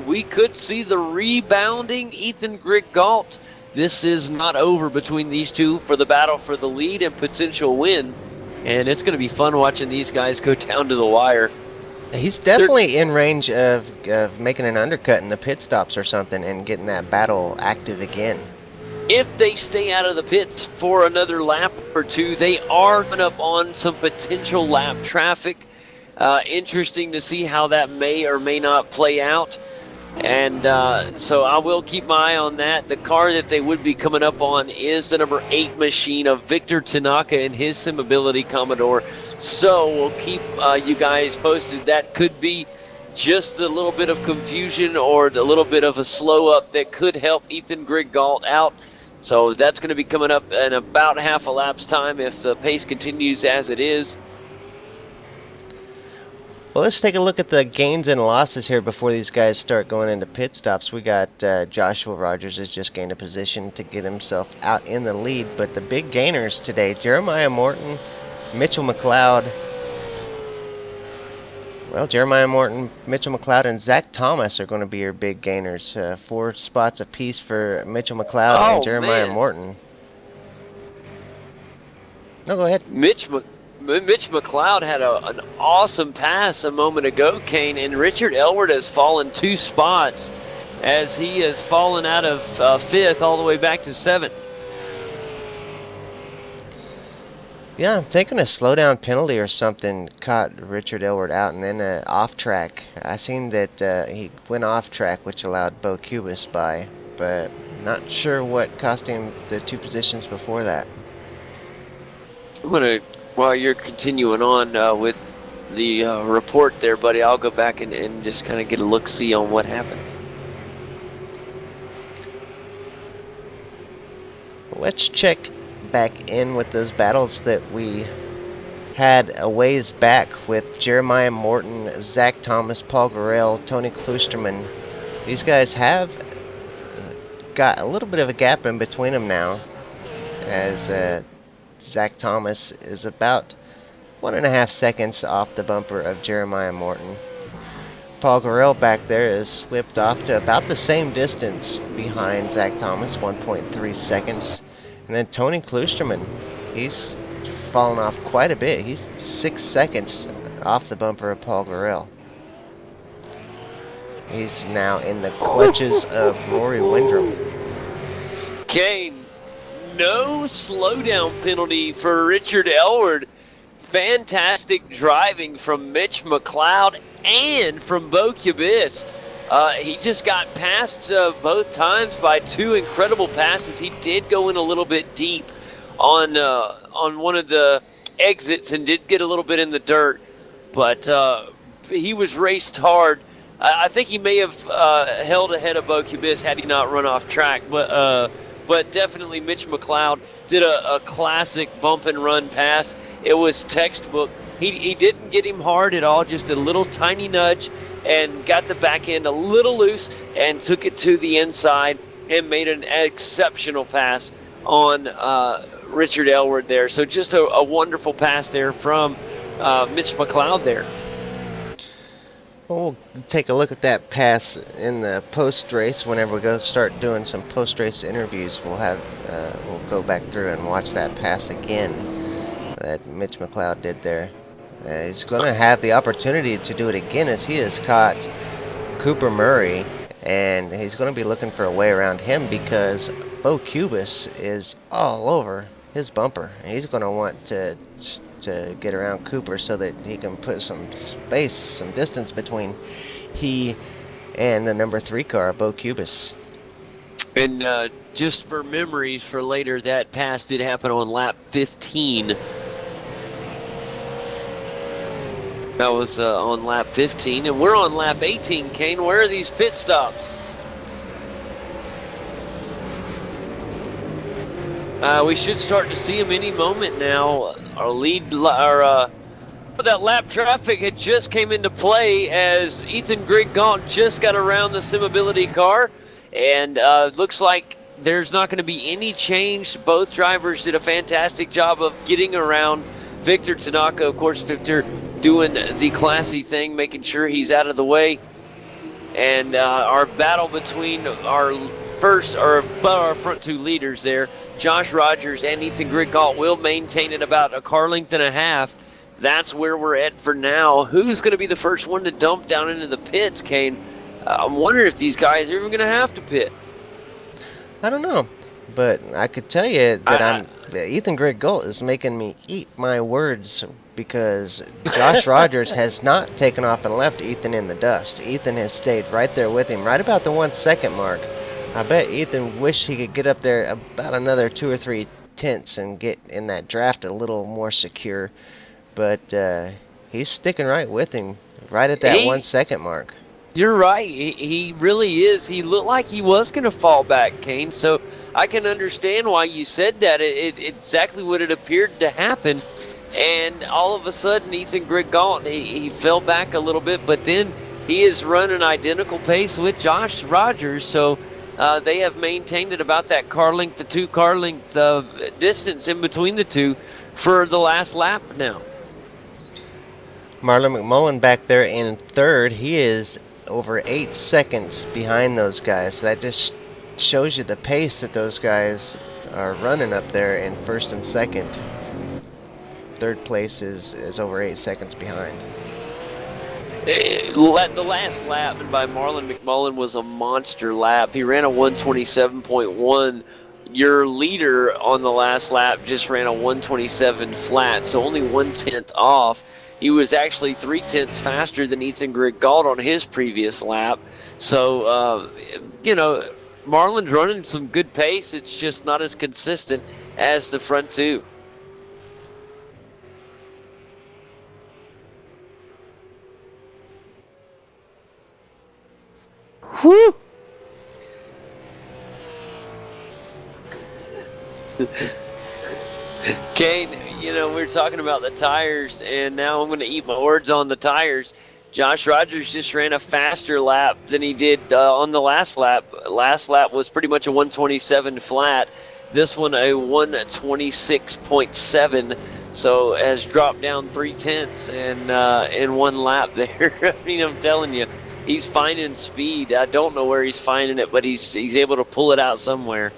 we could see the rebounding Ethan Griggault. This is not over between these two for the battle for the lead and potential win. And it's going to be fun watching these guys go down to the wire. He's definitely in range of making an undercut in the pit stops or something and getting that battle active again. If they stay out of the pits for another lap or two, they are coming up on some potential lap traffic. Interesting to see how that may or may not play out. And so I will keep my eye on that. The car that they would be coming up on is the number 8 machine of Victor Tanaka and his SimAbility Commodore. So we'll keep you guys posted. That could be just a little bit of confusion or a little bit of a slow up that could help Ethan Griggault out. So that's going to be coming up in about half a lap's time if the pace continues as it is. Well, let's take a look at the gains and losses here before these guys start going into pit stops. We got Joshua Rogers has just gained a position to get himself out in the lead, but the big gainers today, Jeremiah Morton, Mitchell McLeod. Well, Jeremiah Morton, Mitchell McLeod, and Zach Thomas are going to be your big gainers. 4 spots apiece for Mitchell McLeod and Jeremiah Morton. No, go ahead. Mitch McLeod had an awesome pass a moment ago, Kane, and Richard Elward has fallen 2 spots as he has fallen out of 5th all the way back to 7th. Yeah, I'm thinking a slowdown penalty or something caught Richard Elward out, and then off track. I seen that he went off track, which allowed Bo Cubis by, but not sure what cost him the 2 positions before that. I'm going to, while you're continuing on with the report there, buddy, I'll go back and just kind of get a look-see on what happened. Let's check back in with those battles that we had a ways back with Jeremiah Morton, Zach Thomas, Paul Gorell, Tony Klusterman. These guys have got a little bit of a gap in between them now, as Zach Thomas is about 1.5 seconds off the bumper of Jeremiah Morton. Paul Gorell back there is slipped off to about the same distance behind Zach Thomas, 1.3 seconds. And then Tony Klusterman, he's fallen off quite a bit. He's 6 seconds off the bumper of Paul Gorell. He's now in the clutches of Rory Windrum. Kane, no slowdown penalty for Richard Elward. Fantastic driving from Mitch McLeod and from Bo Cubis. He just got passed both times by 2 incredible passes. He did go in a little bit deep on one of the exits and did get a little bit in the dirt, but he was raced hard. I think he may have held ahead of Bo Cubis had he not run off track, but definitely Mitch McLeod did a classic bump and run pass. It was textbook. He didn't get him hard at all, just a little tiny nudge, and got the back end a little loose and took it to the inside and made an exceptional pass on Richard Elward there. So just a wonderful pass there from Mitch McLeod there. We'll take a look at that pass in the post-race. Whenever we go start doing some post-race interviews, we'll go back through and watch that pass again that Mitch McLeod did there. He's going to have the opportunity to do it again as he has caught Cooper Murray, and he's going to be looking for a way around him because Bo Cubis is all over his bumper. He's going to want to get around Cooper so that he can put some space, some distance between he and the number 3 car, Bo Cubis. And just for memories for later, that pass did happen on lap 15. That was on lap 15, and we're on lap 18, Kane. Where are these pit stops? We should start to see them any moment now. That lap traffic had just came into play as Ethan Griggault just got around the SimAbility car, and looks like there's not going to be any change. Both drivers did a fantastic job of getting around Victor Tanaka. Of course, Victor doing the classy thing, making sure he's out of the way. And our battle between our front two leaders there, Josh Rogers and Ethan Grigalt, will maintain it about a car length and a half. That's where we're at for now. Who's going to be the first one to dump down into the pits, Kane? I'm wondering if these guys are even going to have to pit. I don't know, but I could tell you that Ethan Grigalt is making me eat my words, because Josh Rogers has not taken off and left Ethan in the dust. Ethan has stayed right there with him, right about the 1 second mark. I bet Ethan wished he could get up there about another 2 or 3 tenths and get in that draft a little more secure. But he's sticking right with him, right at that 1 second mark. You're right. He really is. He looked like he was going to fall back, Kane. So I can understand why you said that. It exactly what it appeared to happen. And all of a sudden, Ethan Grigalt, he fell back a little bit, but then he has run an identical pace with Josh Rogers. So they have maintained it about that car length to 2 car length distance in between the two for the last lap now. Marlon McMullen back there in third. He is over 8 seconds behind those guys. So that just shows you the pace that those guys are running up there in first and second. Third place is over 8 seconds behind. The last lap by Marlon McMullen was a monster lap. He ran a 127.1. Your leader on the last lap just ran a 127 flat, so only 1/10 off. He was actually 3/10 faster than Ethan Grigalt on his previous lap. So, Marlon's running some good pace. It's just not as consistent as the front two. Whew! Kane, we're talking about the tires, and now I'm going to eat my words on the tires. Josh Rogers just ran a faster lap than he did on the last lap. Last lap was pretty much a 127 flat. This one a 126.7, so has dropped down 3/10 and in one lap there. I mean, I'm telling you, he's finding speed. I don't know where he's finding it, but he's able to pull it out somewhere.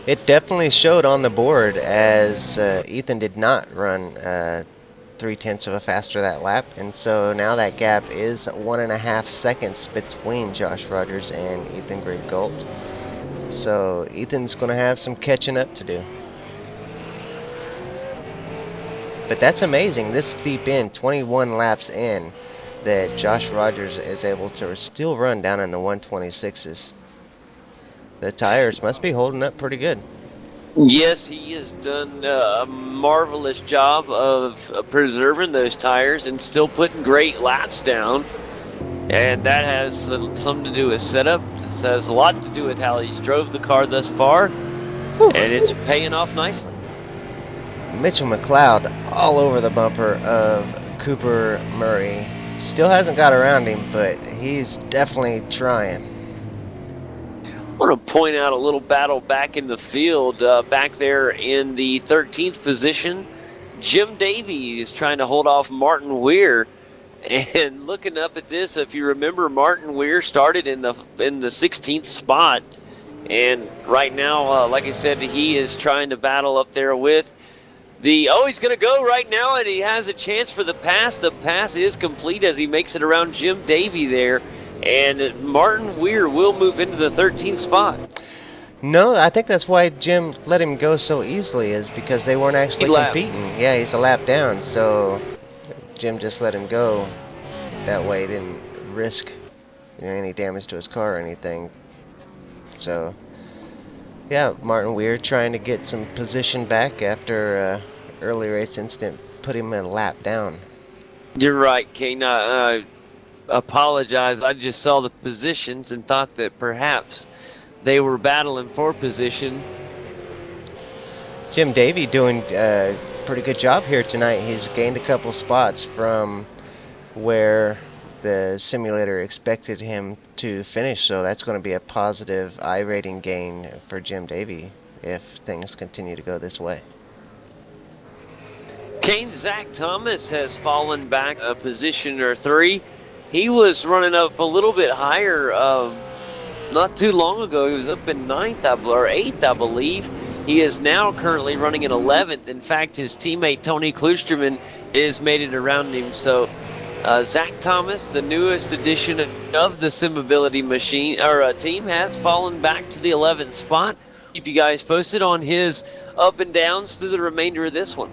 It definitely showed on the board, as Ethan did not run 3/10 of a faster that lap, and so now that gap is 1.5 seconds between Josh Rogers and Ethan Grigalt. So Ethan's going to have some catching up to do. But that's amazing, this deep in, 21 laps in, that Josh Rogers is able to still run down in the 126s. The tires must be holding up pretty good. Yes, he has done a marvelous job of preserving those tires and still putting great laps down. And that has something to do with setup. This has a lot to do with how he's drove the car thus far. Whew. And it's paying off nicely. Mitchell McLeod all over the bumper of Cooper Murray. Still hasn't got around him, but he's definitely trying. I want to point out a little battle back in the field, back there in the 13th position. Jim Davey is trying to hold off Martin Weir. And looking up at this, if you remember, Martin Weir started in the 16th spot. And right now, like I said, he is trying to battle up there with he's going to go right now, and he has a chance for the pass. The pass is complete as he makes it around Jim Davey there. And Martin Weir will move into the 13th spot. No, I think that's why Jim let him go so easily, is because they weren't actually competing. Yeah, he's a lap down, so Jim just let him go. That way he didn't risk any damage to his car or anything. So, yeah, Martin Weir trying to get some position back after early race incident put him a lap down. You're right, Kane. I apologize. I just saw the positions and thought that perhaps they were battling for position. Jim Davey doing a pretty good job here tonight. He's gained a couple spots from where the simulator expected him to finish, so that's going to be a positive I-rating gain for Jim Davey if things continue to go this way. Kane, Zach Thomas has fallen back a position or 3. He was running up a little bit higher not too long ago. He was up in 9th or 8th, I believe. He is now currently running in 11th. In fact, his teammate Tony Klusterman is made it around him. So Zach Thomas, the newest addition of the Simability machine or team, has fallen back to the 11th spot. Keep you guys posted on his up and downs through the remainder of this one.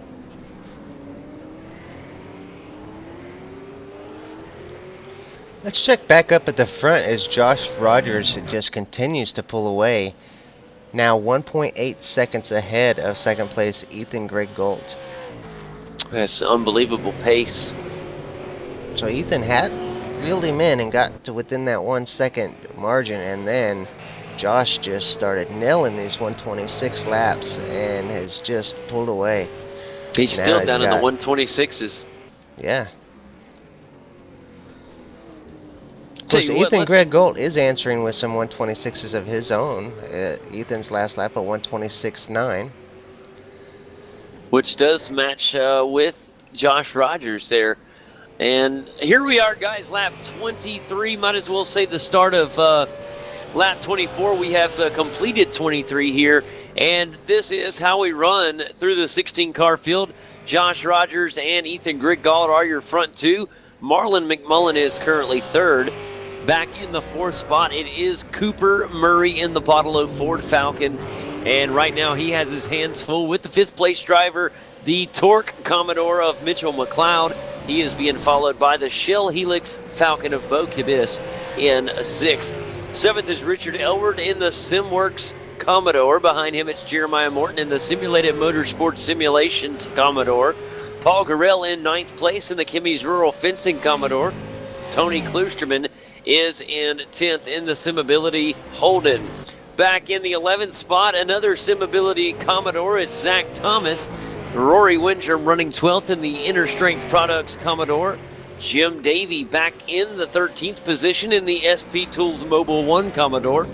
Let's check back up at the front as Josh Rogers just continues to pull away. Now 1.8 seconds ahead of second place Ethan Greg Gold. That's unbelievable pace. So Ethan had reeled him in and got to within that 1 second margin, and then Josh just started nailing these 126 laps and has just pulled away. He's still down in the 126s. Yeah. Of course, Ethan Greg Gold is answering with some 126s of his own. Ethan's last lap at 126.9. Which does match with Josh Rogers there. And here we are, guys, lap 23. Might as well say the start of lap 24. We have completed 23 here. And this is how we run through the 16-car field. Josh Rogers and Ethan Greg Gold are your front two. Marlon McMullen is currently third. Back in the 4th spot, it is Cooper Murray in the Bottle Ford Falcon. And right now he has his hands full with the 5th place driver, the Torque Commodore of Mitchell McLeod. He is being followed by the Shell Helix Falcon of Bo Kibis in 6th. 7th is Richard Elward in the SimWorks Commodore. Behind him it's Jeremiah Morton in the Simulated Motorsports Simulations Commodore. Paul Garrell in 9th place in the Kimmy's Rural Fencing Commodore. Tony Klusterman is in 10th in the Simability Holden. Back in the 11th spot, another Simability Commodore. It's Zach Thomas. Rory Windrum running 12th in the Inner Strength Products Commodore. Jim Davey back in the 13th position in the SP Tools Mobile 1 Commodore.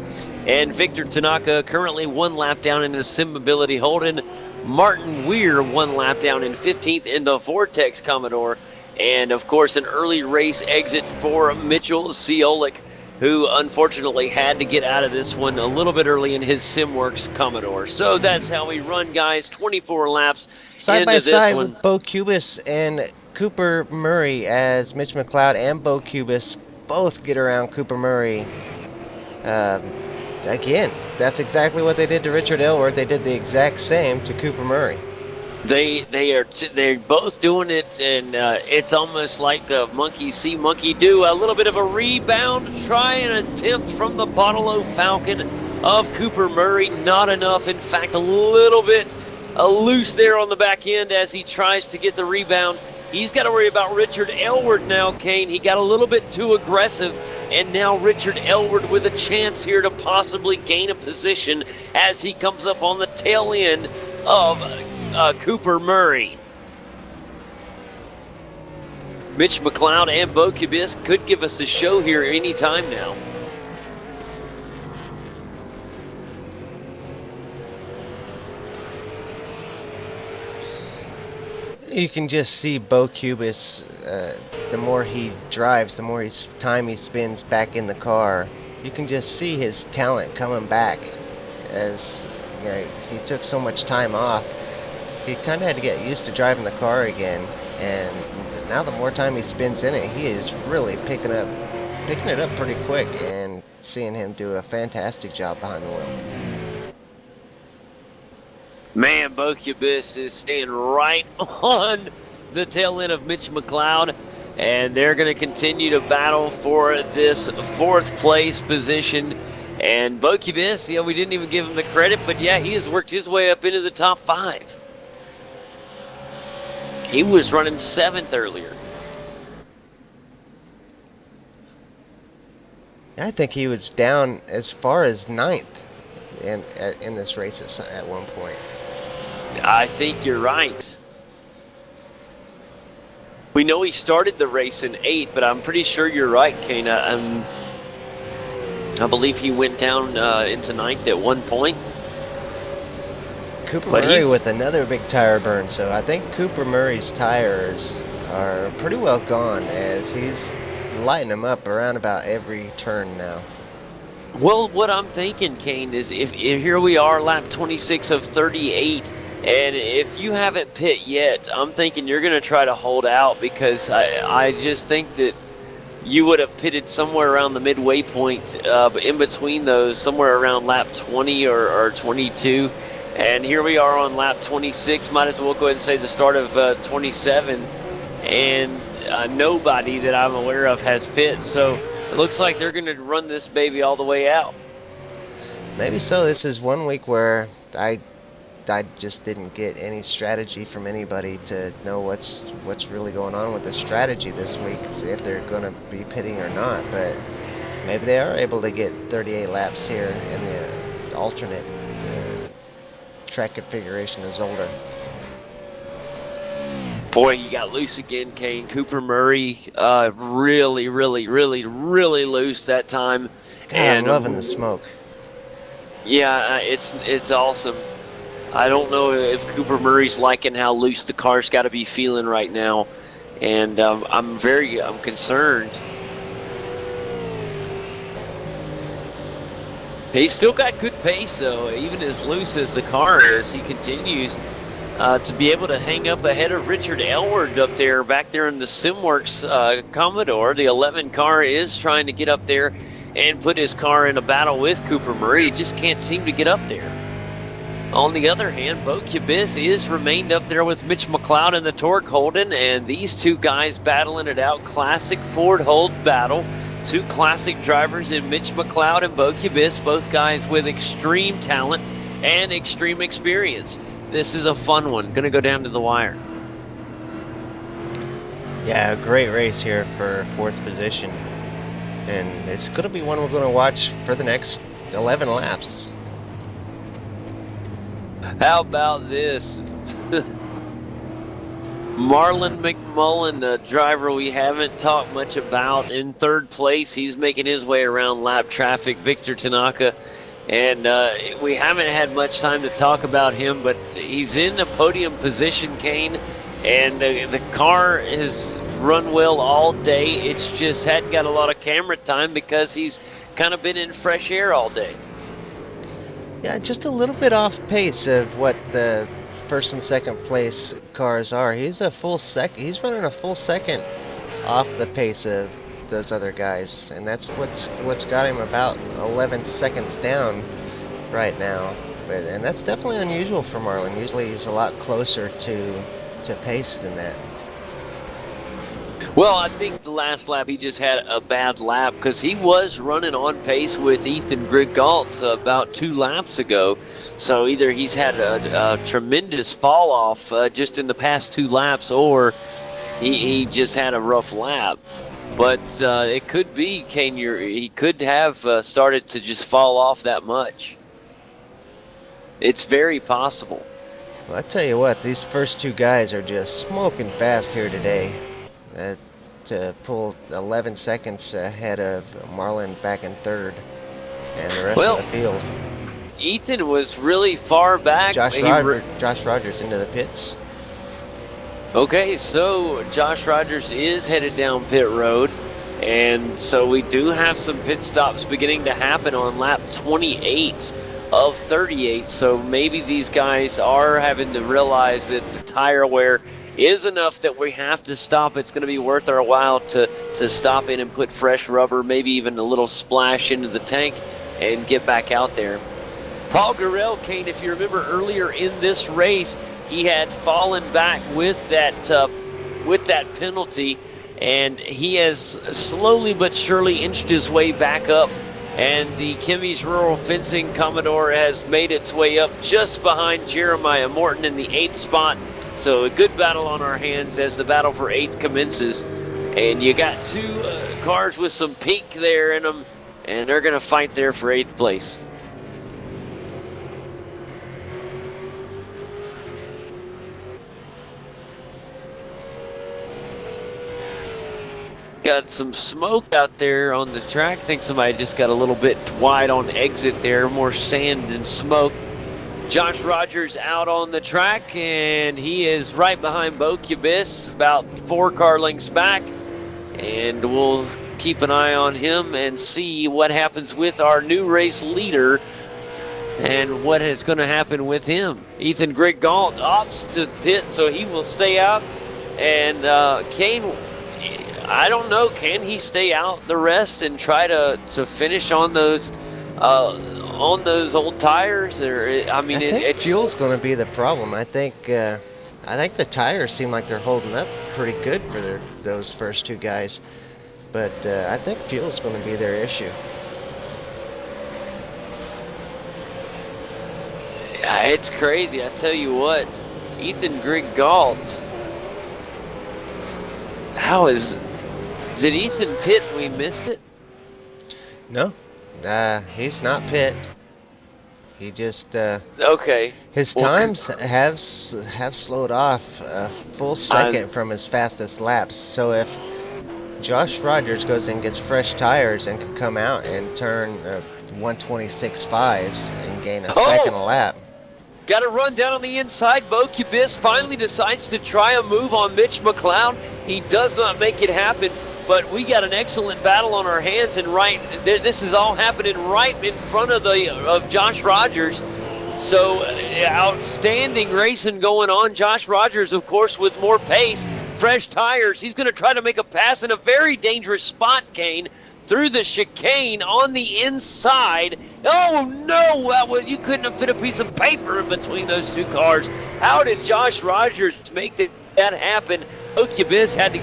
And Victor Tanaka currently 1 lap down in the Simability Holden. Martin Weir 1 lap down in 15th in the Vortex Commodore. And, of course, an early race exit for Mitchell Ciolik, who unfortunately had to get out of this one a little bit early in his SimWorks Commodore. So that's how we run, guys. 24 laps side by side with Bo Kubis and Cooper Murray, as Mitch McLeod and Bo Kubis both get around Cooper Murray. Again, that's exactly what they did to Richard Elward. They did the exact same to Cooper Murray. They're both doing it, and it's almost like a monkey see, monkey do. A little bit of a rebound, try and attempt from the Bottle Falcon of Cooper Murray. Not enough. In fact, a little bit loose there on the back end as he tries to get the rebound. He's got to worry about Richard Elward now, Kane. He got a little bit too aggressive, and now Richard Elward with a chance here to possibly gain a position as he comes up on the tail end of Cooper Murray. Mitch McLeod and Bo Kibis could give us a show here any time now. You can just see Bo Kubis, the more he drives, the more time he spends back in the car. You can just see his talent coming back as he took so much time off. He kind of had to get used to driving the car again, and now the more time he spends in it, he is really picking it up pretty quick, and seeing him do a fantastic job behind the wheel. Man, Bo Kubis is staying right on the tail end of Mitch McLeod, and they're going to continue to battle for this 4th place position. And Bo Kubis, we didn't even give him the credit, but yeah, he has worked his way up into the top 5. He was running 7th earlier. I think he was down as far as 9th in this race at one point. I think you're right. We know he started the race in 8th, but I'm pretty sure you're right, Kane. I believe he went down into 9th at one point. Cooper Murray with another big tire burn, so I think Cooper Murray's tires are pretty well gone, as he's lighting them up around about every turn now. Well, what I'm thinking, Kane, is if here we are, lap 26 of 38, and if you haven't pit yet, I'm thinking you're going to try to hold out, because I just think that you would have pitted somewhere around the midway point, but in between those, somewhere around lap 20 or 22. And here we are on lap 26, might as well go ahead and say the start of 27, and nobody that I'm aware of has pit, so it looks like they're going to run this baby all the way out. Maybe so. This is one week where I just didn't get any strategy from anybody to know what's really going on with the strategy this week, if they're going to be pitting or not. But maybe they are able to get 38 laps here in the alternate track configuration is older. Boy, he got loose again, Kane. Cooper Murray really loose that time. God, I'm loving the smoke. Yeah, it's awesome. I don't know if Cooper Murray's liking how loose the car's got to be feeling right now, and I'm concerned. He's still got good pace, though, even as loose as the car is. He continues to be able to hang up ahead of Richard Elward up there, back there in the SimWorks Commodore. The 11 car is trying to get up there and put his car in a battle with Cooper Murray. He just can't seem to get up there. On the other hand, Bo Kubice is remained up there with Mitch McLeod in the Torque Holden, and these two guys battling it out. Classic Ford Hold battle. Two classic drivers in Mitch McLeod and Bo Kubice, both guys with extreme talent and extreme experience. This is a fun one. Going to go down to the wire. Yeah, a great race here for 4th position. And it's going to be one we're going to watch for the next 11 laps. How about this? Marlon McMullen, a driver we haven't talked much about, in 3rd place. He's making his way around lap traffic. Victor Tanaka. And we haven't had much time to talk about him, but he's in a podium position, Kane. And the car has run well all day. It's just hadn't got a lot of camera time because he's kind of been in fresh air all day. Yeah, just a little bit off pace of what the 1st and 2nd place cars are. He's a full second. He's running a full second off the pace of those other guys, and that's what's got him about 11 seconds down right now. And that's definitely unusual for Marlon. Usually he's a lot closer to pace than that. Well, I think the last lap he just had a bad lap because he was running on pace with Ethan Grigalt about 2 laps ago. So either he's had a tremendous fall off just in the past 2 laps, or he just had a rough lap. But it could be, Kane, he could have started to just fall off that much. It's very possible. Well, I tell you what, these first 2 guys are just smoking fast here today. To pull 11 seconds ahead of Marlon back in 3rd and the rest of the field. Ethan was really far back. Josh Rogers into the pits. Okay, so Josh Rogers is headed down pit road, and so we do have some pit stops beginning to happen on lap 28 of 38, so maybe these guys are having to realize that the tire wear is enough that we have to stop. It's going to be worth our while to stop in and put fresh rubber, maybe even a little splash into the tank and get back out there. Paul Gurrell, Kane, if you remember earlier in this race, he had fallen back with that penalty, and he has slowly but surely inched his way back up, and the Kimmy's Rural Fencing Commodore has made its way up just behind Jeremiah Morton in the 8th spot. So a good battle on our hands as the battle for 8 commences. And you got 2 cars with some pink there in them, and they're going to fight there for 8th place. Got some smoke out there on the track. I think somebody just got a little bit wide on exit there, more sand and smoke. Josh Rogers out on the track, and he is right behind Bo Kubice, about 4 car lengths back. And we'll keep an eye on him and see what happens with our new race leader and what is going to happen with him. Ethan Greg Galt opts to pit, so he will stay out. And Kane, I don't know, can he stay out the rest and try to finish on those old tires? Or I mean, I think fuel's going to be the problem. I think the tires seem like they're holding up pretty good for those first two guys, but I think fuel's going to be their issue. Yeah, it's crazy. I tell you what, Ethan Greg Galt. Did Ethan pit? We missed it. No, he's not pit. He just okay. His times have slowed off a full second from his fastest laps. So if Josh Rogers goes and gets fresh tires and could come out and turn 126.5s and gain a second a lap. Got to run down on the inside. Bo Cubis finally decides to try a move on Mitch McLeod. He does not make it happen, but we got an excellent battle on our hands, and this is all happening right in front of Josh Rogers. So outstanding racing going on. Josh Rogers, of course, with more pace, fresh tires. He's going to try to make a pass in a very dangerous spot, Kane, through the chicane on the inside. Oh no, you couldn't have fit a piece of paper in between those two cars. How did Josh Rogers make that happen? Okubis had to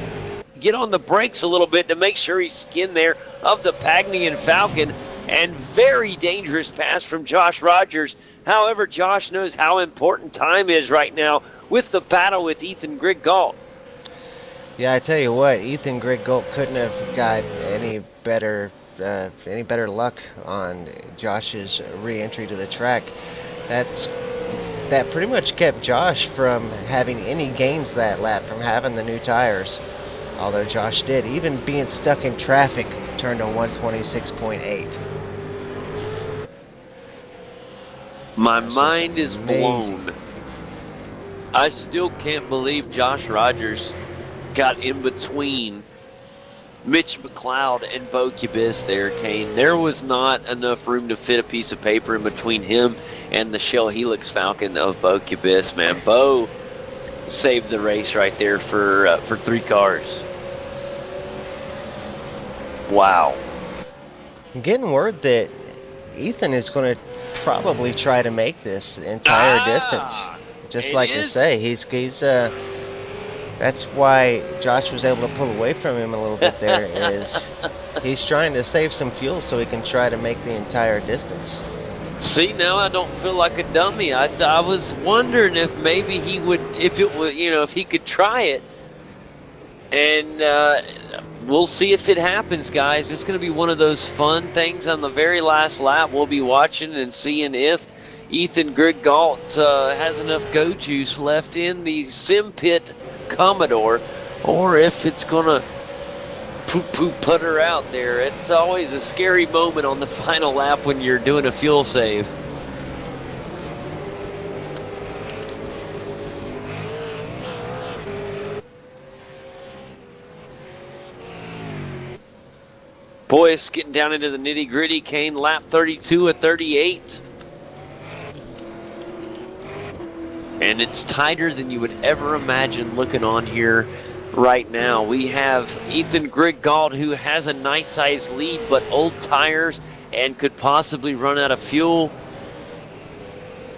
get on the brakes a little bit to make sure he skinned there of the Pagny and Falcon, and very dangerous pass from Josh Rogers. However, Josh knows how important time is right now with the battle with Ethan Greg Galt. Yeah, I tell you what, Ethan Greg Galt couldn't have got any better luck on Josh's re-entry to the track. That pretty much kept Josh from having any gains that lap, from having the new tires. Although Josh did, even being stuck in traffic, turned a 126.8. My mind is blown. I still can't believe Josh Rogers got in between Mitch McLeod and Bo Cubis there, Kane. There was not enough room to fit a piece of paper in between him and the Shell Helix Falcon of Bo Cubis, man. Bo saved the race right there for 3 cars. Wow. I'm getting word that Ethan is going to probably try to make this entire distance. Just like you say, he's that's why Josh was able to pull away from him a little bit there, is he's trying to save some fuel so he can try to make the entire distance. See, now I don't feel like a dummy. I was wondering if maybe he would, if he could try it. And we'll see if it happens, guys. It's going to be one of those fun things on the very last lap. We'll be watching and seeing if Ethan Greg Galt has enough go juice left in the Sim Pit Commodore, or if it's going to putter out there. It's always a scary moment on the final lap when you're doing a fuel save. Boy, it's getting down into the nitty-gritty. Kane, lap 32 at 38. And it's tighter than you would ever imagine looking on here right now. We have Ethan Greg Galt, who has a nice size lead, but old tires and could possibly run out of fuel.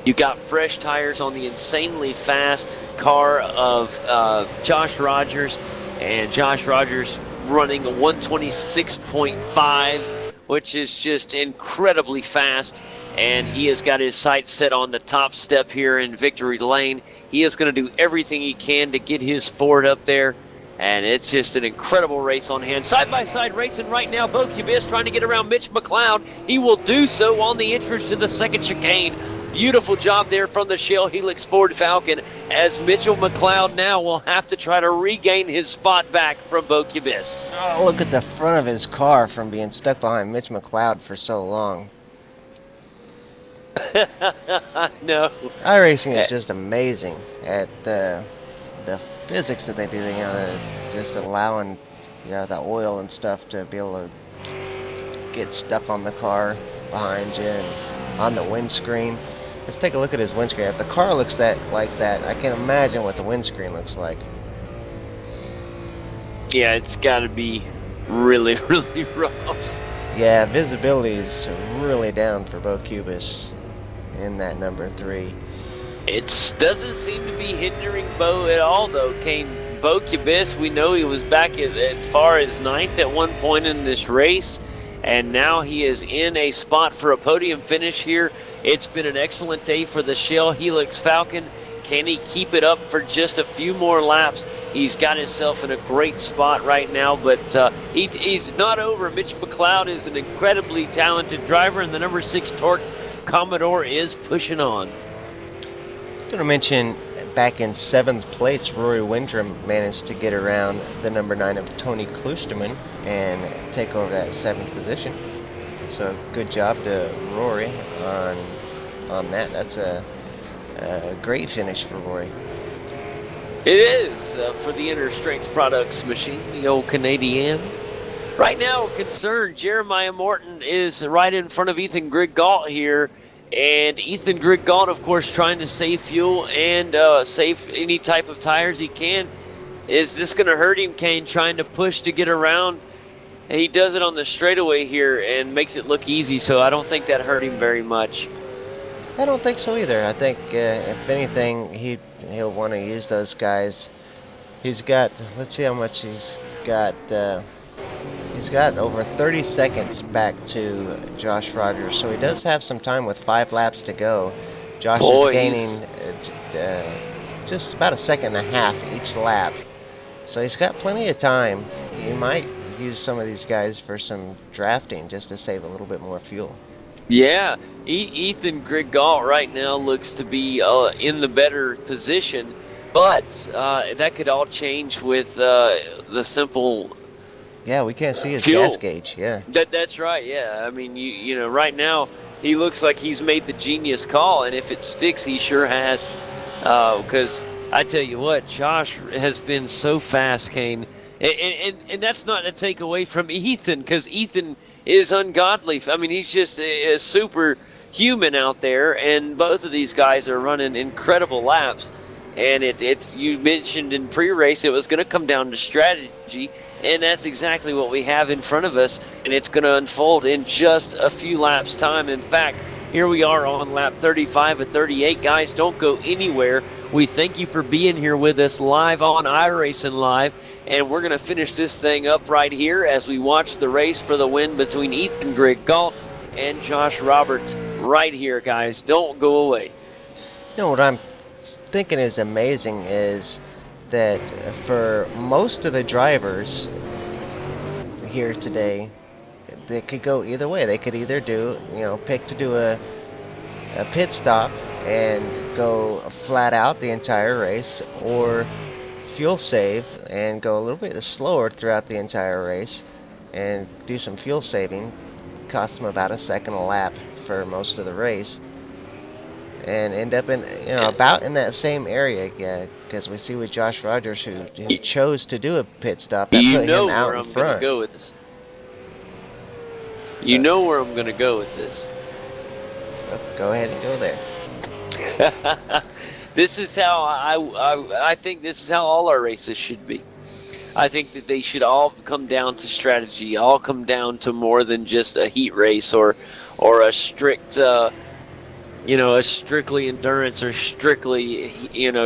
You got fresh tires on the insanely fast car of Josh Rogers, and Josh Rogers running 126.5s, which is just incredibly fast. And he has got his sights set on the top step here in Victory Lane. He is going to do everything he can to get his Ford up there. And it's just an incredible race on hand. Side-by-side racing right now. Bo Cubis trying to get around Mitch McLeod. He will do so on the entrance to the second chicane. Beautiful job there from the Shell Helix Ford Falcon, as Mitchell McLeod now will have to try to regain his spot back from Bo Cubis. Oh, look at the front of his car from being stuck behind Mitch McLeod for so long. No. iRacing is just amazing at the physics that they do, just allowing the oil and stuff to be able to get stuck on the car behind you and on the windscreen. Let's take a look at his windscreen. If the car looks like that, I can imagine what the windscreen looks like. Yeah, it's got to be really, really rough. Yeah, visibility is really down for Bo Cubis in that number 3. It doesn't seem to be hindering Bo at all, though. Bo Cubis, we know he was back as far as 9th at one point in this race, and now he is in a spot for a podium finish here. It's been an excellent day for the Shell Helix Falcon. Can he keep it up for just a few more laps? He's got himself in a great spot right now, but he's not over. Mitch McLeod is an incredibly talented driver, and the number 6 Torque Commodore is pushing on. I'm going to mention back in 7th place, Rory Windrum managed to get around the number 9 of Tony Klusterman and take over that 7th position. So good job to Rory on that. That's a great finish for Rory. It is for the Inner Strength Products machine, the old Canadian. Right now, concerned, Jeremiah Morton is right in front of Ethan Griggault here. And Ethan Griggault, of course, trying to save fuel and save any type of tires he can. Is this going to hurt him, Kane, trying to push to get around? And he does it on the straightaway here and makes it look easy, so I don't think that hurt him very much. I don't think so either. I think, if anything, he'll want to use those guys. He's got, let's see how much he's got. He's got over 30 seconds back to Josh Rogers, so he does have some time with 5 laps to go. Josh is gaining just about a second and a half each lap, so he's got plenty of time. He might use some of these guys for some drafting just to save a little bit more fuel. Yeah, Ethan Griggault right now looks to be in the better position, but that could all change with the simple. Yeah, we can't see his fuel. Gas gauge. Yeah. That's right. Yeah, I mean, you know, right now he looks like he's made the genius call, and if it sticks, he sure has. Because I tell you what, Josh has been so fast, Kane, and that's not a take away from Ethan, because Ethan is ungodly. I mean, he's just a super human out there, and both of these guys are running incredible laps. And it's you mentioned in pre-race it was going to come down to strategy, and that's exactly what we have in front of us, and it's going to unfold in just a few laps' time. In fact, here we are on lap 35 of 38. Guys, don't go anywhere. We thank you for being here with us live on iRacing Live, and we're going to finish this thing up right here as we watch the race for the win between Ethan Griggault and Josh Roberts right here, guys. Don't go away. You know what I'm thinking is amazing is that for most of the drivers here today, they could go either way. They could either do, pick to do a pit stop and go flat out the entire race, or fuel save and go a little bit slower throughout the entire race and do some fuel saving. Cost them about a second a lap for most of the race, and end up in about in that same area again, because we see with Josh Rogers who chose to do a pit stop that put him out in front. Go with this. You know where I'm going to go with this. Go ahead and go there. This is how I think this is how all our races should be. I think that they should all come down to strategy, all come down to more than just a heat race or a strict a strictly endurance or strictly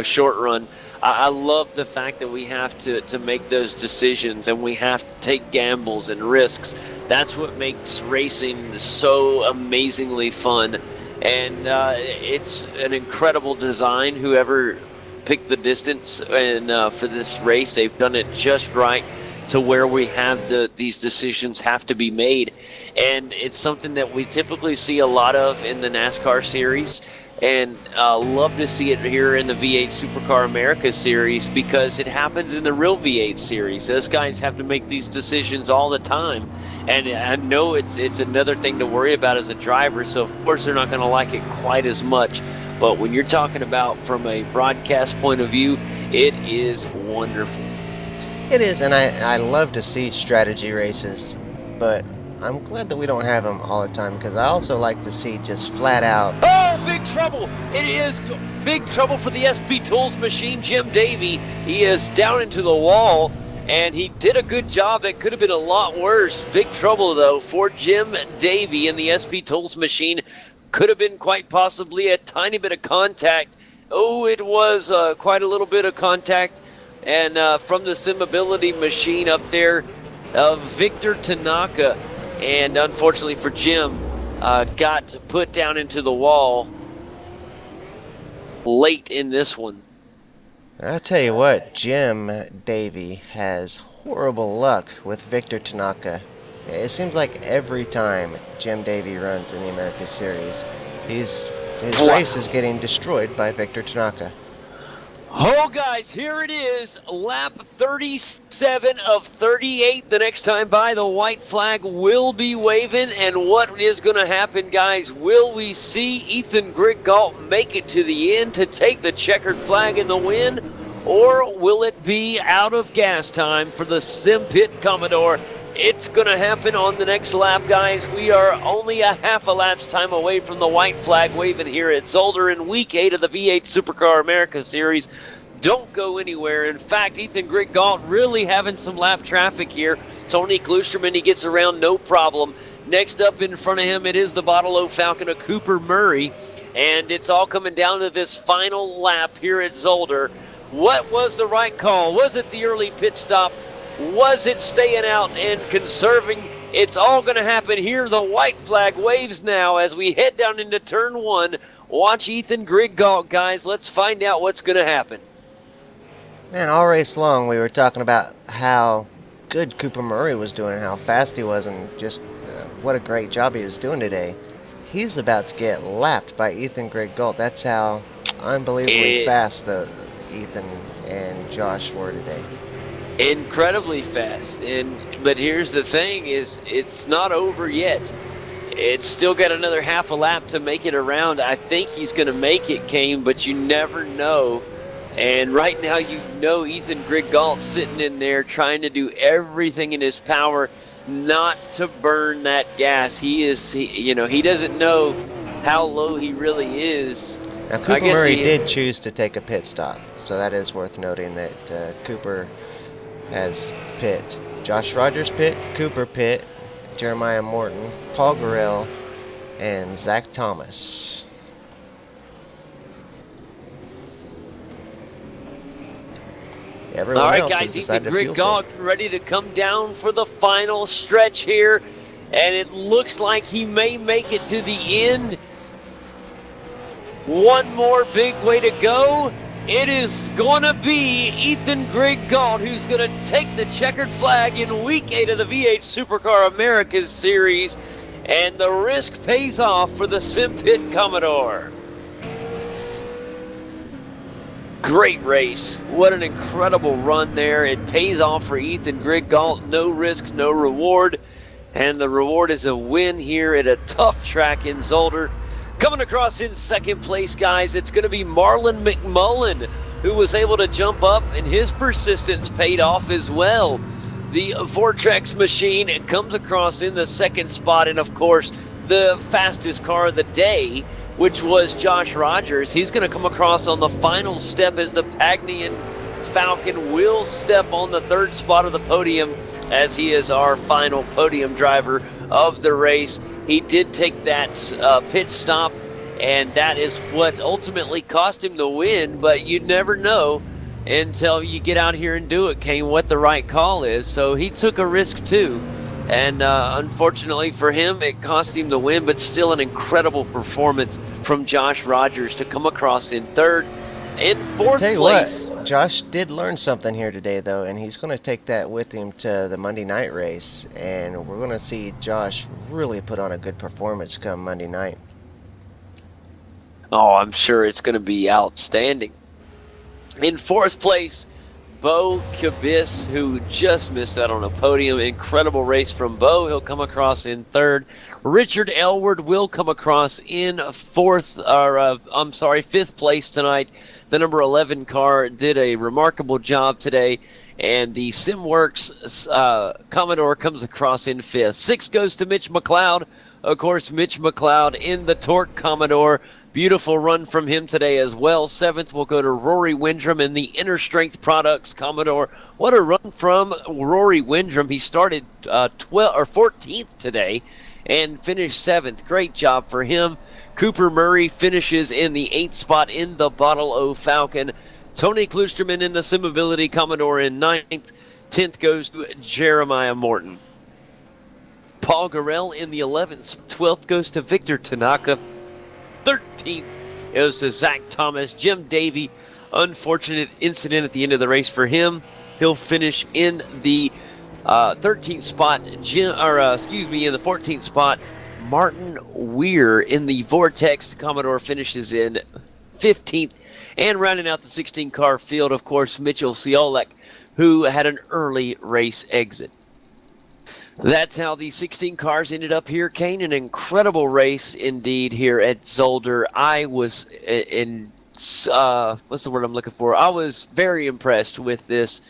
short run. I love the fact that we have to make those decisions, and we have to take gambles and risks. That's what makes racing so amazingly fun, and it's an incredible design. Whoever picked the distance and for this race, they've done it just right to where we have these decisions have to be made. And it's something that we typically see a lot of in the NASCAR series, and love to see it here in the V8 Supercar America series, because it happens in the real V8 series. Those guys have to make these decisions all the time, and I know it's another thing to worry about as a driver, so of course they're not going to like it quite as much. But when you're talking about from a broadcast point of view, It is wonderful. It is, and I love to see strategy races, but I'm glad that we don't have them all the time because I also like to see just flat out. Oh, big trouble! It is big trouble for the SP Tools machine, Jim Davey. He is down into the wall, and he did a good job. It could have been a lot worse. Big trouble, though, for Jim Davey and the SP Tools machine. Could have been quite possibly a tiny bit of contact. Oh, it was quite a little bit of contact. And from the Simability machine up there, Victor Tanaka, and unfortunately for Jim, got put down into the wall late in this one. I'll tell you what, Jim Davey has horrible luck with Victor Tanaka. It seems like every time Jim Davey runs in the America Series, his race is getting destroyed by Victor Tanaka. Oh, guys, here it is. Lap 37 of 38. The next time by, the white flag will be waving. And what is going to happen, guys? Will we see Ethan Griggault make it to the end to take the checkered flag in the win? Or will it be out of gas time for the Sim Pit Commodore? It's going to happen on the next lap, guys. We are only a half a lap's time away from the white flag waving here at Zolder in Week 8 of the V8 Supercar America Series. Don't go anywhere. In fact, Ethan Griggault really having some lap traffic here. Tony Glusterman, he gets around no problem. Next up in front of him, it is the Bottle O Falcon of Cooper Murray. And it's all coming down to this final lap here at Zolder. What was the right call? Was it the early pit stop? Was it staying out and conserving? It's all going to happen here. The white flag waves now as we head down into turn 1. Watch Ethan Griggault, guys. Let's find out what's going to happen. Man, all race long we were talking about how good Cooper Murray was doing and how fast he was and just what a great job he was doing today. He's about to get lapped by Ethan Griggault. That's how unbelievably fast Ethan and Josh were today. Incredibly fast. But here's the thing, is it's not over yet. It's still got another half a lap to make it around. I think he's going to make it, Kane, but you never know. And right now, you know Ethan Griggault sitting in there trying to do everything in his power not to burn that gas. He doesn't know how low he really is. Now, Cooper Murray did choose to take a pit stop, so that is worth noting that Cooper has pit. Josh Rogers pit, Cooper pit, Jeremiah Morton, Paul Gorell, and Zach Thomas. Everyone all right, else guys, has decided Ethan Griggault ready to come down for the final stretch here, and it looks like he may make it to the end. One more big way to go. It is going to be Ethan Griggault who's going to take the checkered flag in Week 8 of the V8 Supercar Americas Series, and the risk pays off for the Sim Pit Commodore. Great race. What an incredible run there. It pays off for Ethan Griggault. No risk, no reward. And the reward is a win here at a tough track in Zolder. Coming across in second place, guys, it's going to be Marlon McMullen, who was able to jump up, and his persistence paid off as well. The Vortex machine comes across in the second spot, and of course, the fastest car of the day, which was Josh Rogers. He's going to come across on the final step as the Pagnian Falcon will step on the third spot of the podium, as he is our final podium driver of the race. He did take that pit stop, and that is what ultimately cost him the win, but you never know until you get out here and do it, Kane, what the right call is. So he took a risk too, and unfortunately for him, it cost him the win, but still an incredible performance from Josh Rogers to come across in third. In fourth place. What, Josh did learn something here today, though, and he's going to take that with him to the Monday night race, and we're going to see Josh really put on a good performance come Monday night. Oh, I'm sure it's going to be outstanding. In fourth place, Bo Kibis, who just missed out on a podium. Incredible race from Bo. He'll come across in third. Richard Elward will come across in fifth place tonight. The number 11 car did a remarkable job today. And the SimWorks Commodore comes across in fifth. Sixth goes to Mitch McLeod. Of course, Mitch McLeod in the Torque Commodore. Beautiful run from him today as well. Seventh will go to Rory Windrum in the Inner Strength Products Commodore. What a run from Rory Windrum. He started 14th today and finished seventh. Great job for him. Cooper Murray finishes in the 8th spot in the Bottle O Falcon. Tony Klusterman in the Simability Commodore in 9th. 10th goes to Jeremiah Morton. Paul Garrell in the 11th. 12th goes to Victor Tanaka. 13th goes to Zach Thomas. Jim Davey, unfortunate incident at the end of the race for him. He'll finish in the 13th spot. In the 14th spot. Martin Weir in the Vortex Commodore finishes in 15th. And rounding out the 16-car field, of course, Mitchell Ciolek, who had an early race exit. That's how the 16 cars ended up here, Kane. An incredible race indeed here at Zolder. I was what's the word I'm looking for? I was very impressed with this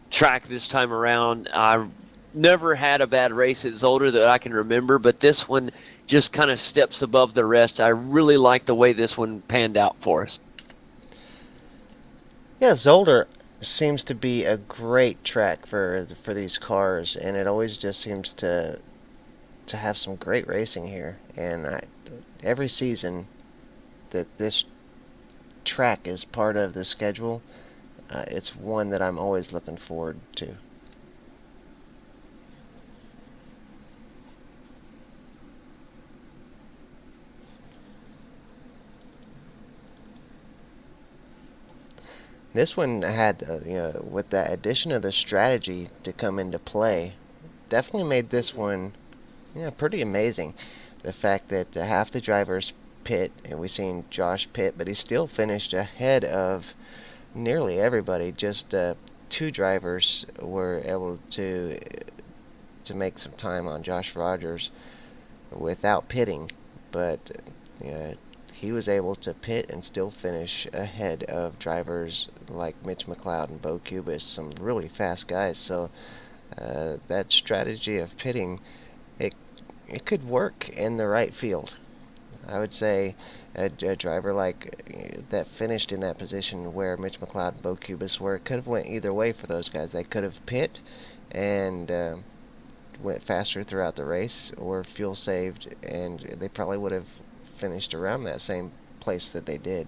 track this time around. I never had a bad race at Zolder that I can remember, but this one just kind of steps above the rest. I really like the way this one panned out for us. Yeah, Zolder seems to be a great track for these cars, and it always just seems to have some great racing here. And every season that this track is part of the schedule, it's one that I'm always looking forward to. This one had, with the addition of the strategy to come into play, definitely made this one, pretty amazing. The fact that half the drivers pit, and we've seen Josh pit, but he still finished ahead of nearly everybody. Just 2 drivers were able to make some time on Josh Rogers without pitting, but he was able to pit and still finish ahead of drivers like Mitch McLeod and Bo Cubis, some really fast guys. So that strategy of pitting, it could work in the right field. I would say a driver like that finished in that position where Mitch McLeod and Bo Cubis were, it could have went either way for those guys. They could have pit and went faster throughout the race, or fuel saved, and they probably would have finished around that same place that they did.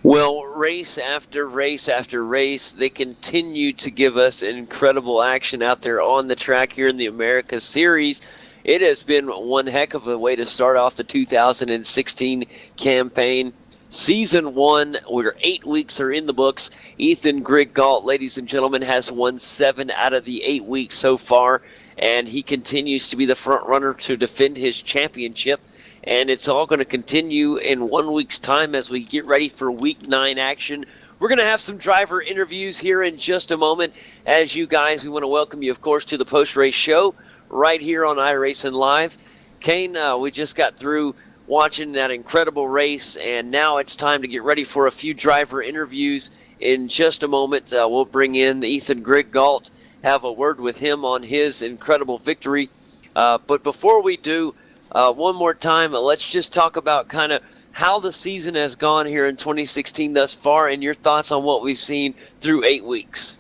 Well, race after race after race, they continue to give us incredible action out there on the track here in the Americas Series. It has been one heck of a way to start off the 2016 campaign. Season 1, where 8 weeks are in the books. Ethan Griggault, ladies and gentlemen, has won 7 out of the 8 weeks so far, and he continues to be the front runner to defend his championship. And it's all going to continue in 1 week's time as we get ready for Week 9 action. We're going to have some driver interviews here in just a moment. As you guys, we want to welcome you, of course, to the post-race show right here on iRacing Live. Kane, we just got through watching that incredible race, and now it's time to get ready for a few driver interviews. In just a moment, we'll bring in Ethan Griggault, have a word with him on his incredible victory. But before we do, one more time, let's just talk about kind of how the season has gone here in 2016 thus far, and your thoughts on what we've seen through 8 weeks.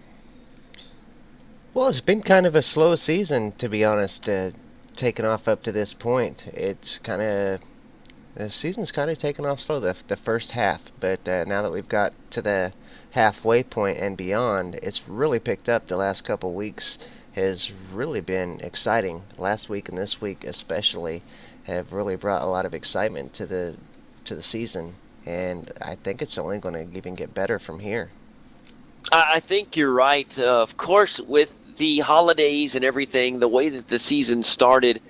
Well, it's been kind of a slow season, to be honest, taking off up to this point. The season's kind of taken off slow, the first half, but now that we've got to the halfway point and beyond, it's really picked up. The last couple weeks has really been exciting. Last week and this week especially have really brought a lot of excitement to the season, and I think it's only going to even get better from here. I think you're right. Of course, with the holidays and everything, the way that the season started,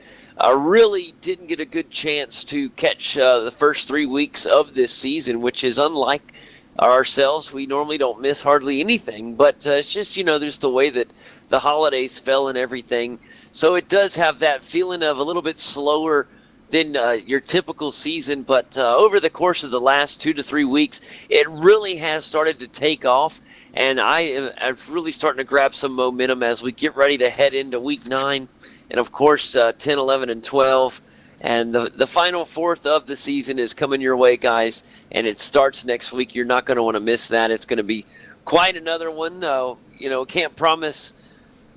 I really didn't get a good chance to catch the first 3 weeks of this season, which is unlike ourselves, we normally don't miss hardly anything, but it's just, there's the way that the holidays fell and everything. So it does have that feeling of a little bit slower than your typical season, but over the course of the last 2 to 3 weeks, it really has started to take off, and I'm really starting to grab some momentum as we get ready to head into week 9, and of course 10, 11, and 12. And the final fourth of the season is coming your way, guys, and it starts next week. You're not going to want to miss that. It's going to be quite another one. Can't promise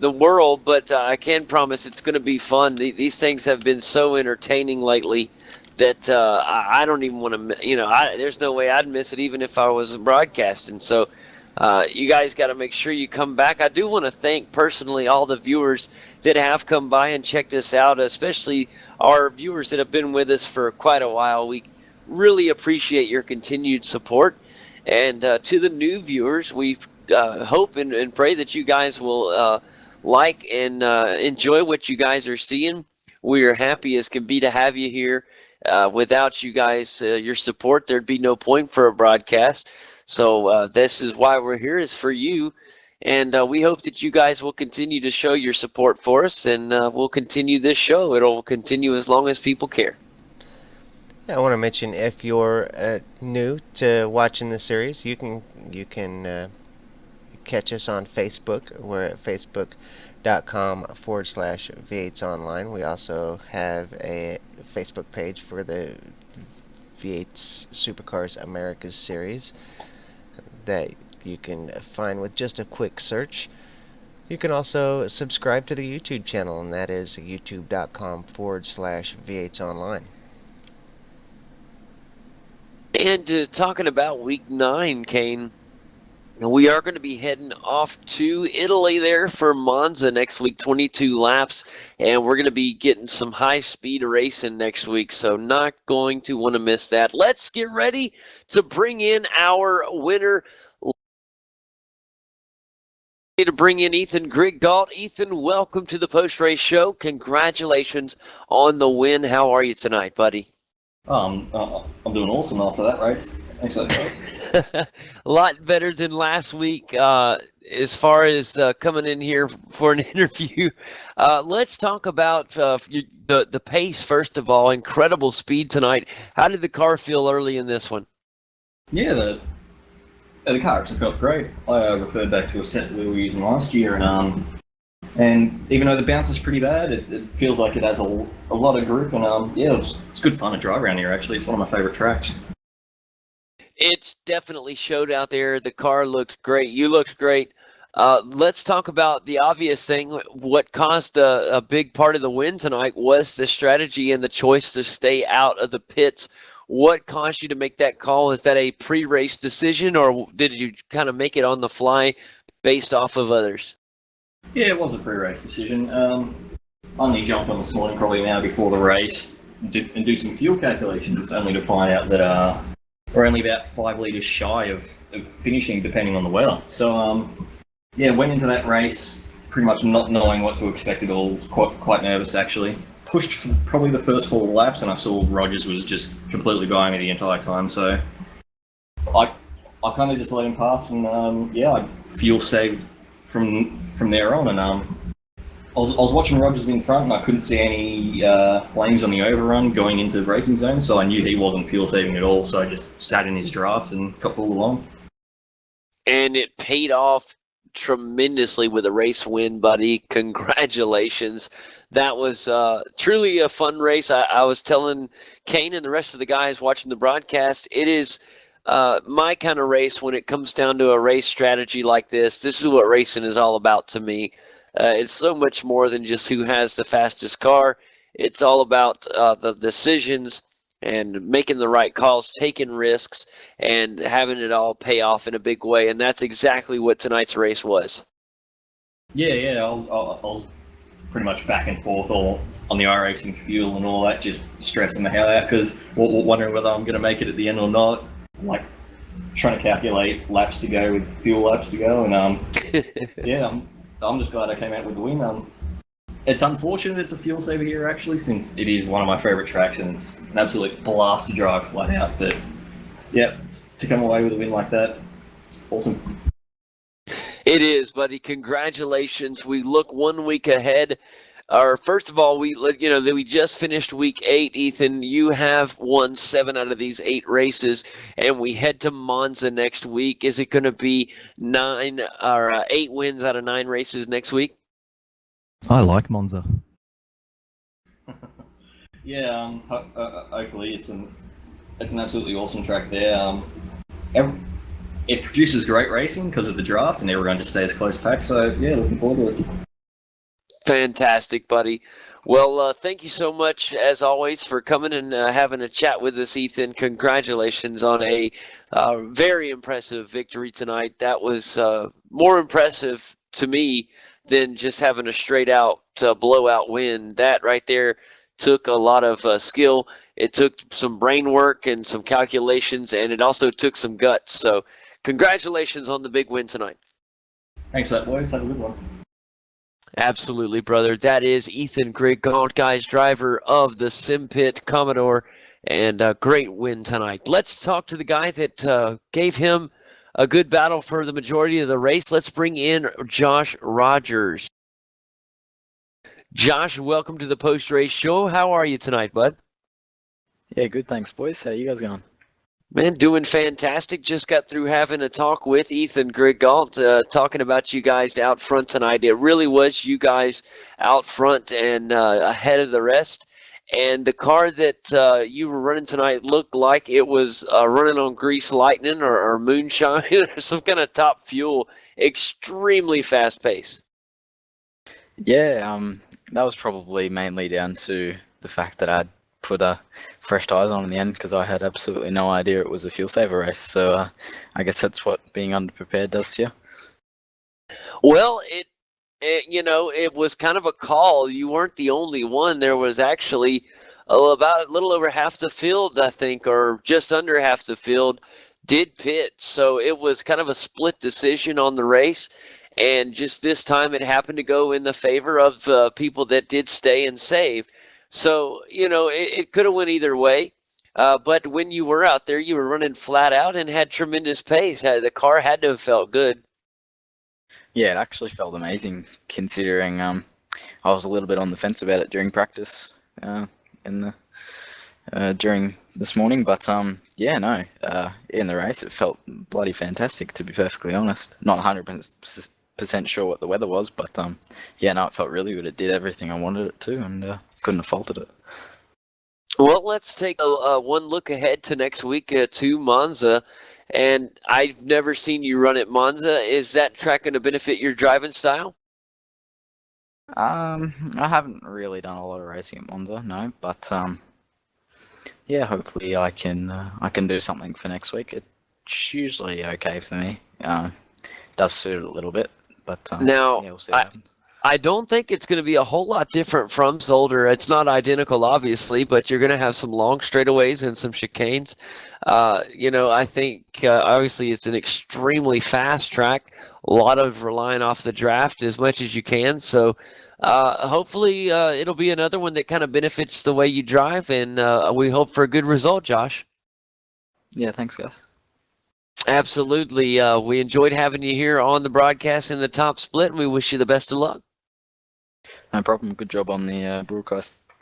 the world, but I can promise it's going to be fun. These things have been so entertaining lately that I don't even want to, there's no way I'd miss it even if I was broadcasting. So you guys got to make sure you come back. I do want to thank personally all the viewers that have come by and checked us out, especially our viewers that have been with us for quite a while. We really appreciate your continued support. And to the new viewers, we hope and pray that you guys will like and enjoy what you guys are seeing. We are happy as can be to have you here. Without you guys, your support, there'd be no point for a broadcast. So this is why we're here, is for you. And we hope that you guys will continue to show your support for us, and we'll continue this show. It'll continue as long as people care. I want to mention, if you're new to watching the series, you can catch us on Facebook. We're at facebook.com/V8s Online. We also have a Facebook page for the V8 Supercars Americas series that you can find with just a quick search. You can also subscribe to the YouTube channel, and that is youtube.com/V8s Online. And talking about week 9, Kane, we are going to be heading off to Italy there for Monza next week, 22 laps, and we're going to be getting some high-speed racing next week, so not going to want to miss that. Let's get ready to bring in our winner. To bring in Ethan Griggault. Ethan, welcome to the post-race show. Congratulations on the win. How are you tonight, buddy? I'm doing awesome after that race. Thanks for that, A lot better than last week as far as coming in here for an interview. Let's talk about the pace, first of all. Incredible speed tonight. How did the car feel early in this one? Yeah, the car actually felt great. I referred back to a set that we were using last year, and even though the bounce is pretty bad, it feels like it has a lot of grip, and it's good fun to drive around here. Actually, it's one of my favorite tracks. It's definitely showed out there. The car looked great. You looked great. Let's talk about the obvious thing. What caused a big part of the win tonight was the strategy and the choice to stay out of the pits. What caused you to make that call? Is that a pre-race decision, or did you kind of make it on the fly based off of others? Yeah, it was a pre-race decision. I only jumped on this morning, probably an hour before the race, and do some fuel calculations, only to find out that we're only about 5 litres shy of finishing, depending on the weather. So, went into that race pretty much not knowing what to expect at all. Quite nervous, actually. Pushed for probably the first 4 laps, and I saw Rogers was just completely behind me the entire time. So I kind of just let him pass, and I fuel saved from there on. And I was watching Rogers in front, and I couldn't see any flames on the overrun going into the braking zone, so I knew he wasn't fuel saving at all. So I just sat in his draft and got pulled along. And it paid off tremendously with a race win, buddy. Congratulations. That was truly a fun race. I was telling Kane and the rest of the guys watching the broadcast, it is my kind of race when it comes down to a race strategy like this. This is what racing is all about to me. It's so much more than just who has the fastest car. It's all about the decisions and making the right calls, taking risks, and having it all pay off in a big way. And that's exactly what tonight's race was. Yeah, I was pretty much back and forth all on the iRacing fuel and all that, just stressing the hell out because wondering whether I'm going to make it at the end or not. Like trying to calculate laps to go with fuel laps to go, and I'm just glad I came out with the win. It's unfortunate it's a fuel saver here actually, since it is one of my favorite tracks and it's an absolute blast to drive flat out. But yeah, to come away with a win like that. It's awesome. It is, buddy. Congratulations. We look 1 week ahead. First of all, we just finished week 8. Ethan, you have won 7 out of these 8 races, and we head to Monza next week. Is it going to be 8 wins out of 9 races next week? I like Monza. Yeah, hopefully it's an absolutely awesome track there. It produces great racing because of the draft, and everyone just stays close packed. So yeah, looking forward to it. Fantastic, buddy. Well, thank you so much, as always, for coming and having a chat with us, Ethan. Congratulations on a very impressive victory tonight. That was more impressive to me than just having a straight-out blowout win. That right there took a lot of skill. It took some brain work and some calculations, and it also took some guts. So congratulations on the big win tonight. Thanks for that, boys. Have a good one. Absolutely, brother. That is Ethan Grigalt, guys, driver of the SimPit Commodore, and a great win tonight. Let's talk to the guy that gave him a good battle for the majority of the race. Let's bring in Josh Rogers. Josh, welcome to the post-race show. How are you tonight, bud? Yeah, good. Thanks, boys. How you guys going? Man, doing fantastic. Just got through having a talk with Ethan Grigalt, talking about you guys out front tonight. It really was you guys out front and ahead of the rest. And the car that you were running tonight looked like it was running on grease lightning or moonshine or some kind of top fuel. Extremely fast pace. Yeah, that was probably mainly down to the fact that I'd put fresh tyres on in the end because I had absolutely no idea it was a fuel saver race. So I guess that's what being underprepared does to you. Well, it was kind of a call. You weren't the only one. There was actually about a little over half the field, I think, or just under half the field did pit. So it was kind of a split decision on the race. And just this time it happened to go in the favor of people that did stay and save. So, it could have went either way. But when you were out there, you were running flat out and had tremendous pace. The car had to have felt good. Yeah, it actually felt amazing considering I was a little bit on the fence about it during practice during this morning. But in the race it felt bloody fantastic, to be perfectly honest. Not 100% sure what the weather was, but it felt really good. It did everything I wanted it to, and couldn't have faulted it. Well, let's take one look ahead to next week to Monza. And I've never seen you run at Monza. Is that track going to benefit your driving style? I haven't really done a lot of racing at Monza, no. But hopefully I can do something for next week. It's usually okay for me. Does suit it a little bit, but we'll see what happens. I don't think it's going to be a whole lot different from Zolder. It's not identical, obviously, but you're going to have some long straightaways and some chicanes. I think obviously it's an extremely fast track. A lot of relying off the draft as much as you can. So hopefully it'll be another one that kind of benefits the way you drive, and we hope for a good result, Josh. Yeah, thanks, guys. Absolutely. We enjoyed having you here on the broadcast in the top split, and we wish you the best of luck. No problem. Good job on the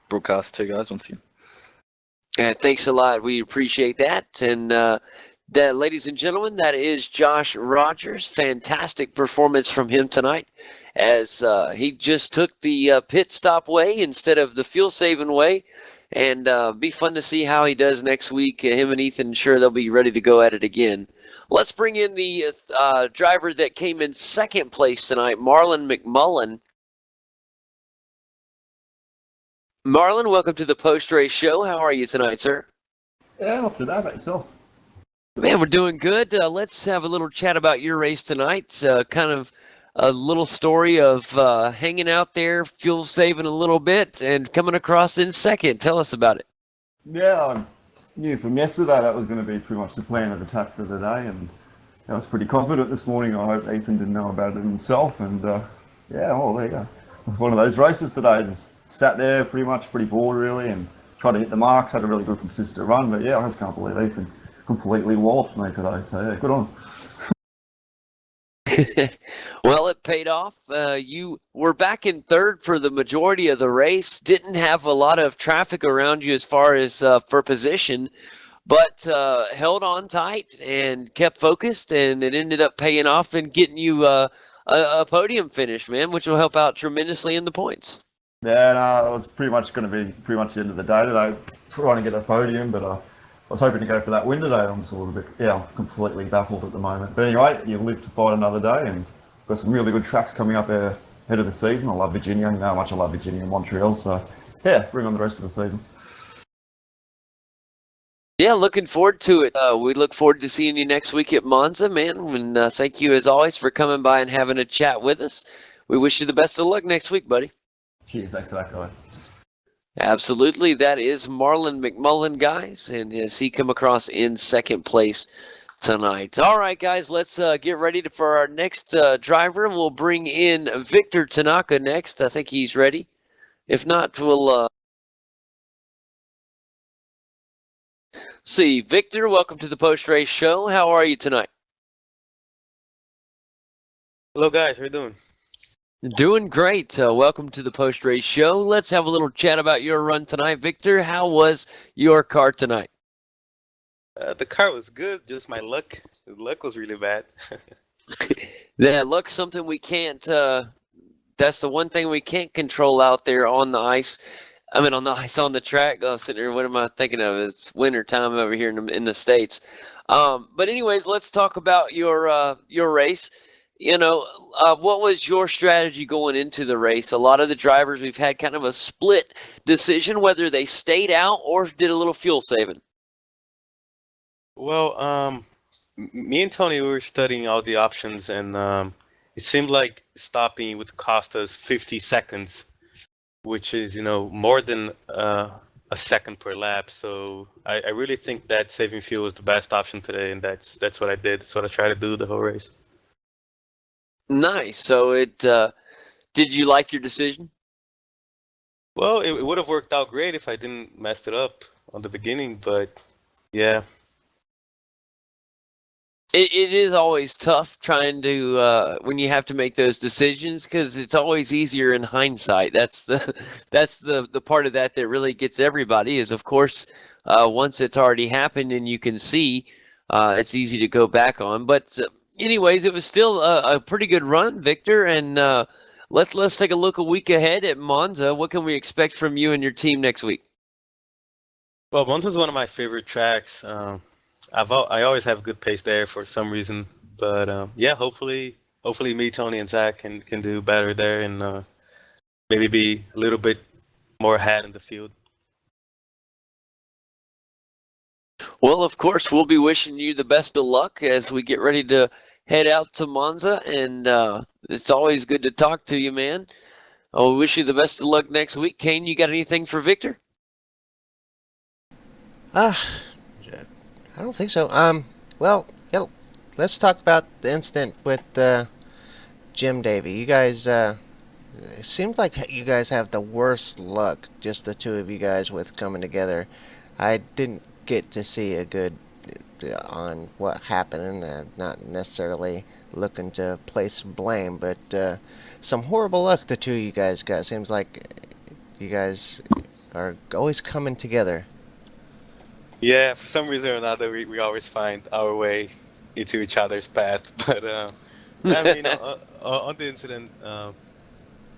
broadcast too, guys, once again. Thanks a lot. We appreciate that. And that, ladies and gentlemen, that is Josh Rogers. Fantastic performance from him tonight, as he just took the pit stop way instead of the fuel-saving way. And be fun to see how he does next week. Him and Ethan, sure they'll be ready to go at it again. Let's bring in the driver that came in second place tonight, Marlon McMullen. Marlon, welcome to the post-race show. How are you tonight, sir? Yeah, not too bad about yourself. Man, we're doing good. Let's have a little chat about your race tonight. Kind of a little story of hanging out there, fuel saving a little bit, and coming across in second. Tell us about it. Yeah, I knew from yesterday that was going to be pretty much the plan of attack for the day, and I was pretty confident this morning. I hope Ethan didn't know about it himself, and there you go. It was one of those races today. Just sat there pretty bored really, and tried to hit the marks. Had a really good consistent run, but yeah, I just can't believe Ethan completely walloped me today. So yeah, good on him. Well, it paid off. You were back in third for the majority of the race. Didn't have a lot of traffic around you as far as for position, but held on tight and kept focused, and it ended up paying off and getting you a podium finish, man, which will help out tremendously in the points. Yeah, no, it was pretty much going to be pretty much the end of the day today. Trying to get a podium, but I was hoping to go for that win today. I'm just a little bit, I'm completely baffled at the moment. But anyway, you live to fight another day, and got some really good tracks coming up ahead of the season. I love Virginia. You know how much I love Virginia and Montreal. So yeah, bring on the rest of the season. Yeah, looking forward to it. We look forward to seeing you next week at Monza, man. And thank you, as always, for coming by and having a chat with us. We wish you the best of luck next week, buddy. Cheers, thanks for that, guys. Absolutely. That is Marlon McMullen, guys, and as he come across in second place tonight. All right, guys, let's get ready for our next driver. We'll bring in Victor Tanaka next. I think he's ready. If not, we'll see. Victor, welcome to the post-race show. How are you tonight? Hello guys, how you doing? Doing great. Welcome to the post-race show. Let's have a little chat about your run tonight. Victor, how was your car tonight? The car was good, just my luck. The luck was really bad. Yeah, luck's something we can't, that's the one thing we can't control out there on the ice. I mean, on the ice, on the track. I was sitting here, what am I thinking of? It's winter time over here in the States. But anyways, let's talk about your race. You know, what was your strategy going into the race? A lot of the drivers, we've had kind of a split decision whether they stayed out or did a little fuel saving. Well, me and Tony, we were studying all the options, and it seemed like stopping would cost us 50 seconds, which is, more than a second per lap. So I really think that saving fuel is the best option today, and that's what I did. That's what I tried to do the whole race. Nice. So did you like your decision? Well, it would have worked out great if I didn't mess it up on the beginning, but yeah. It is always tough trying to when you have to make those decisions, because it's always easier in hindsight. That's the part of that really gets everybody is, of course, once it's already happened and you can see, it's easy to go back on. But anyways, it was still a pretty good run, Victor. And let's take a look a week ahead at Monza. What can we expect from you and your team next week? Well, Monza's one of my favorite tracks. I always have good pace there for some reason, but yeah, hopefully me, Tony, and Zach can do better there, and maybe be a little bit more ahead in the field. Well, of course, we'll be wishing you the best of luck as we get ready to head out to Monza, and it's always good to talk to you, man. I wish you the best of luck next week. Kane, you got anything for Victor? I don't think so. Well, yeah, let's talk about the incident with Jim Davey. You guys, it seemed like you guys have the worst luck, just the two of you guys, with coming together. I didn't get to see a good on what happened, and not necessarily looking to place blame, but some horrible luck the two of you guys got. Seems like you guys are always coming together. Yeah, for some reason or another, we always find our way into each other's path. But I mean, on the incident, no,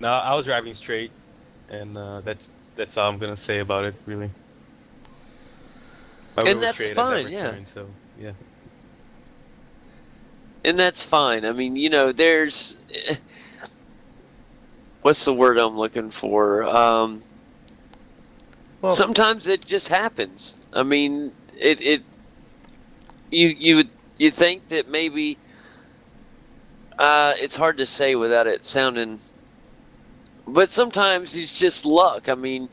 I was driving straight, and that's all I'm gonna say about it, really. And that's fine, yeah. Turn, so yeah. And that's fine. I mean, there's what's the word I'm looking for? Well, sometimes it just happens. I mean, you think that maybe it's hard to say without it sounding, but sometimes it's just luck. I mean,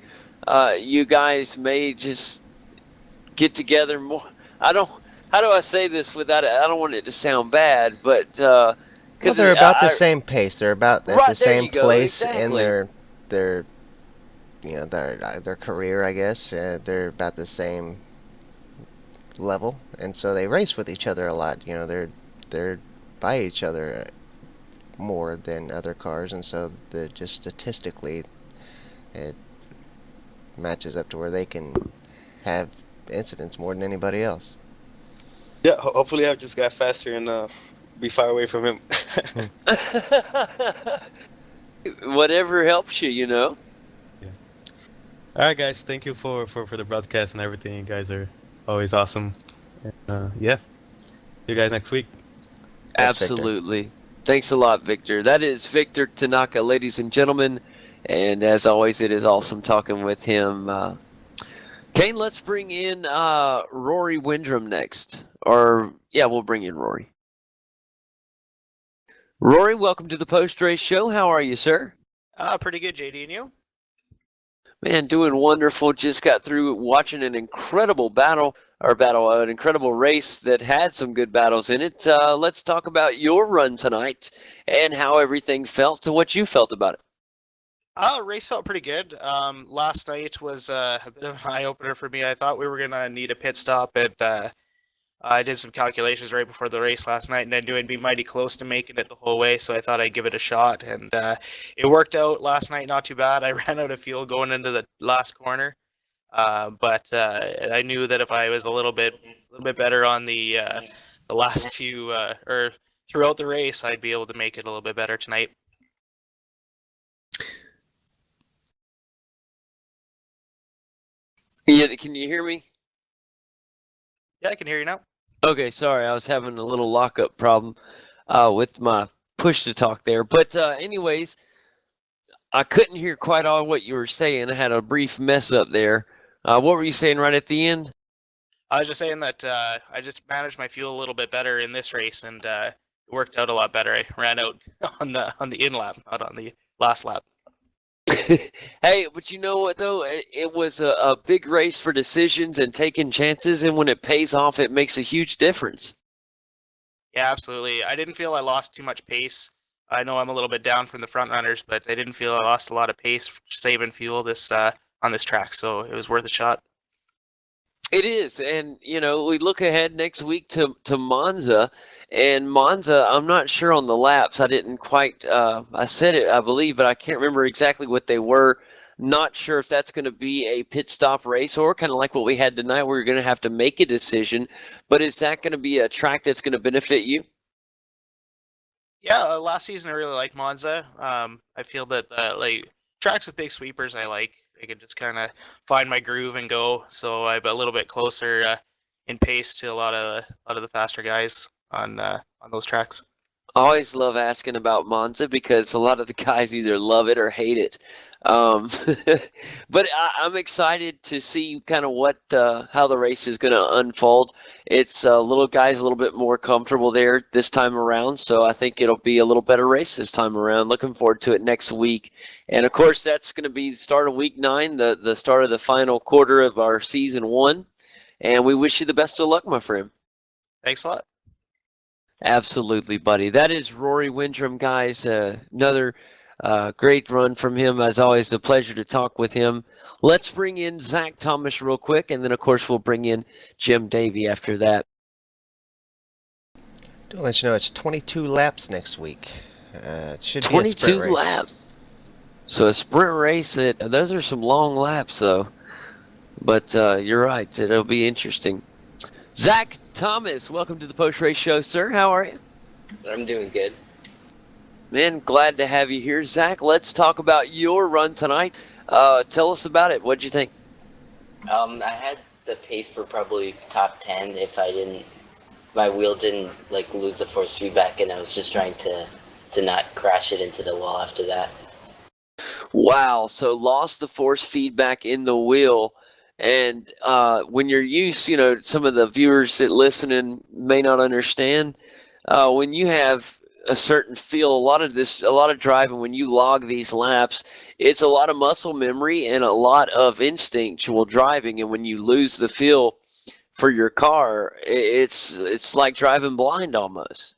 you guys may just get together more. How do I say this without it? I don't want it to sound bad, but well, they're about the same pace. They're about at the same place in their their career, I guess. They're about the same level, and so they race with each other a lot. You know, they're by each other more than other cars, and so just statistically, it matches up to where they can have incidents more than anybody else. Yeah, hopefully I'll just get faster and be far away from him. Whatever helps you, you know. All right, guys. Thank you for the broadcast and everything. You guys are always awesome. And, yeah. See you guys next week. Thanks, Victor. Absolutely. Thanks a lot, Victor. That is Victor Tanaka, ladies and gentlemen. And as always, it is awesome talking with him. Kane, let's bring in Rory Windrum next. Or, yeah, we'll bring in Rory. Rory, welcome to the post-race show. How are you, sir? Pretty good, JD, and you? Man, doing wonderful. Just got through watching an incredible an incredible race that had some good battles in it. Let's talk about your run tonight and how everything felt to what you felt about it. Race felt pretty good. Last night was a bit of an eye-opener for me. I thought we were going to need a pit stop, and I did some calculations right before the race last night, and I knew I'd be mighty close to making it the whole way, so I thought I'd give it a shot, and it worked out last night not too bad. I ran out of fuel going into the last corner, but I knew that if I was a little bit better on the last few or throughout the race, I'd be able to make it a little bit better tonight. Yeah, can you hear me? Yeah, I can hear you now. Okay, sorry, I was having a little lockup problem with my push to talk there. But anyways, I couldn't hear quite all what you were saying. I had a brief mess up there. What were you saying right at the end? I was just saying that I just managed my fuel a little bit better in this race, and it worked out a lot better. I ran out on the in lap, not on the last lap. Hey, but you know what though? It was a big race for decisions and taking chances, and when it pays off, it makes a huge difference. Yeah, absolutely. I didn't feel I lost too much pace. I know I'm a little bit down from the front runners, but I didn't feel I lost a lot of pace saving fuel on this track, so it was worth a shot. It is, and you know, we look ahead next week to Monza, and Monza, I'm not sure on the laps. I didn't quite, I said it, I believe, but I can't remember exactly what they were. Not sure if that's going to be a pit stop race or kind of like what we had tonight, where you're going to have to make a decision. But is that going to be a track that's going to benefit you? Yeah, last season I really liked Monza. I feel that like tracks with big sweepers I like. I can just kind of find my groove and go. So I'm a little bit closer in pace to a lot of the faster guys on those tracks. I always love asking about Monza because a lot of the guys either love it or hate it. But I'm excited to see kind of how the race is going to unfold. It's little guys a little bit more comfortable there this time around, so I think it'll be a little better race this time around. Looking forward to it next week. And of course, that's going to be the start of week 9, the start of the final quarter of our season 1. And we wish you the best of luck, my friend. Thanks a lot. Absolutely, buddy. That is Rory Windrum, guys. Another great run from him. As always, a pleasure to talk with him. Let's bring in Zach Thomas real quick, and then, of course, we'll bring in Jim Davey after that. Don't let you know it's 22 laps next week. It should be a sprint 22 race. laps. So a sprint race, those are some long laps, though. But you're right. It'll be interesting. Zach Thomas, welcome to the post-race show, sir. How are you? I'm doing good. Man, glad to have you here. Zach, let's talk about your run tonight. Tell us about it. What'd you think? I had the pace for probably top 10 if my wheel didn't like lose the force feedback, and I was just trying to not crash it into the wall after that. Wow, so lost the force feedback in the wheel. And when you're used, some of the viewers that listen and may not understand, when you have a certain feel, a lot of driving, when you log these laps, it's a lot of muscle memory and a lot of instinctual driving. And when you lose the feel for your car, it's like driving blind almost.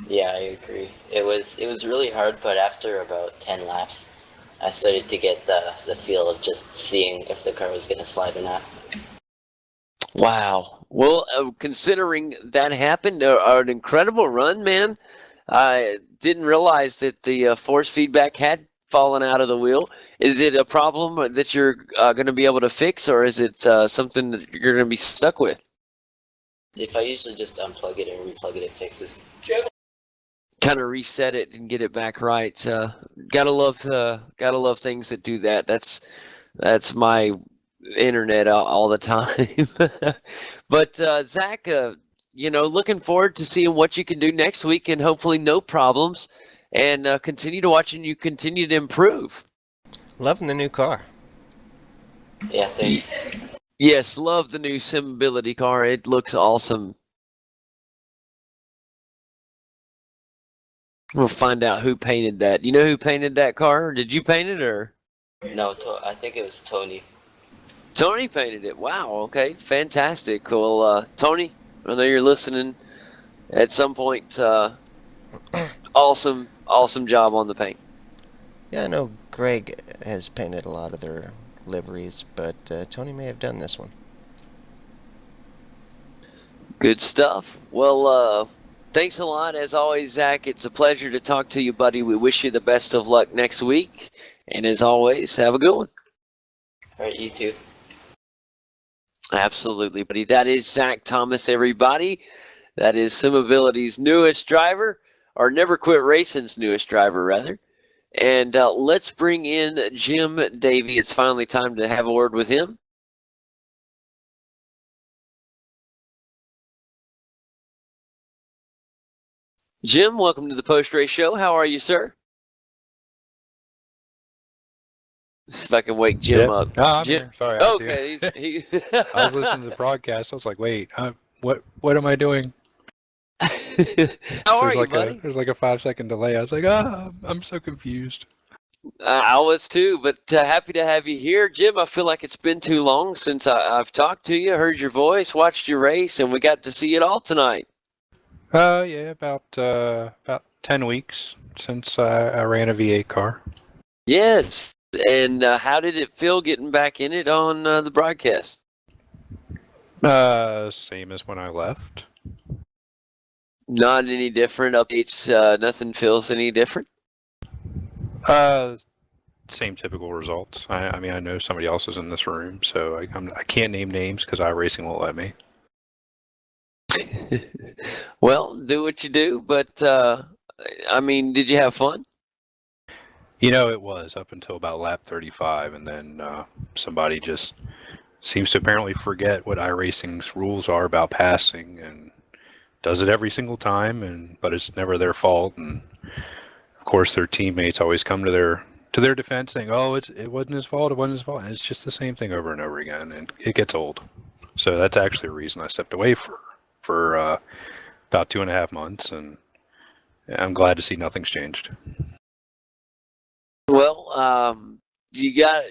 Yeah, I agree. It was really hard, but after about 10 laps, I started to get the feel of just seeing if the car was going to slide or not. Wow. Well, considering that happened, an incredible run, man. I didn't realize that the force feedback had fallen out of the wheel. Is it a problem that you're going to be able to fix, or is it something that you're going to be stuck with? If I usually just unplug it and replug it, it fixes. Kind of reset it and get it back right. Gotta love things that do that. That's my internet all the time. But Zach, looking forward to seeing what you can do next week, and hopefully no problems, and continue to watch and you continue to improve. Loving the new car. Yeah, thanks. Yes, love the new Simability car. It looks awesome. We'll find out who painted that. You know who painted that car? Did you paint it, or? No, I think it was Tony. Tony painted it. Wow. Okay. Fantastic. Cool. Tony, I know you're listening at some point. Awesome job on the paint. Yeah, I know Greg has painted a lot of their liveries, but Tony may have done this one. Good stuff. Well, thanks a lot. As always, Zach, it's a pleasure to talk to you, buddy. We wish you the best of luck next week. And as always, have a good one. All right, you too. Absolutely, buddy. That is Zach Thomas, everybody. That is Simability's newest driver, or Never Quit Racing's newest driver, rather. And let's bring in Jim Davey. It's finally time to have a word with him. Jim, welcome to the post-race show. How are you, sir? See if I can wake Jim up. No, I'm Jim. here. Sorry. Okay, he's I was listening to the broadcast. I was like, wait, what am I doing? How are you, buddy? There's like a 5-second delay. I was like, I'm so confused. I was too, but happy to have you here. Jim, I feel like it's been too long since I've talked to you, heard your voice, watched your race, and we got to see it all tonight. Yeah, about 10 weeks since I ran a V8 car. Yes, and how did it feel getting back in it on the broadcast? Same as when I left. Not any different updates. Nothing feels any different. Same typical results. I mean, I know somebody else is in this room, so I can't name names because iRacing won't let me. Well, do what you do, but I mean, did you have fun? You know, it was up until about lap 35, and then somebody just seems to apparently forget what iRacing's rules are about passing, and does it every single time, but it's never their fault. And of course, their teammates always come to their defense, saying, "Oh, it wasn't his fault. It wasn't his fault." And it's just the same thing over and over again, and it gets old. So that's actually a reason I stepped away for about 2.5 months, and I'm glad to see nothing's changed. Well, you got,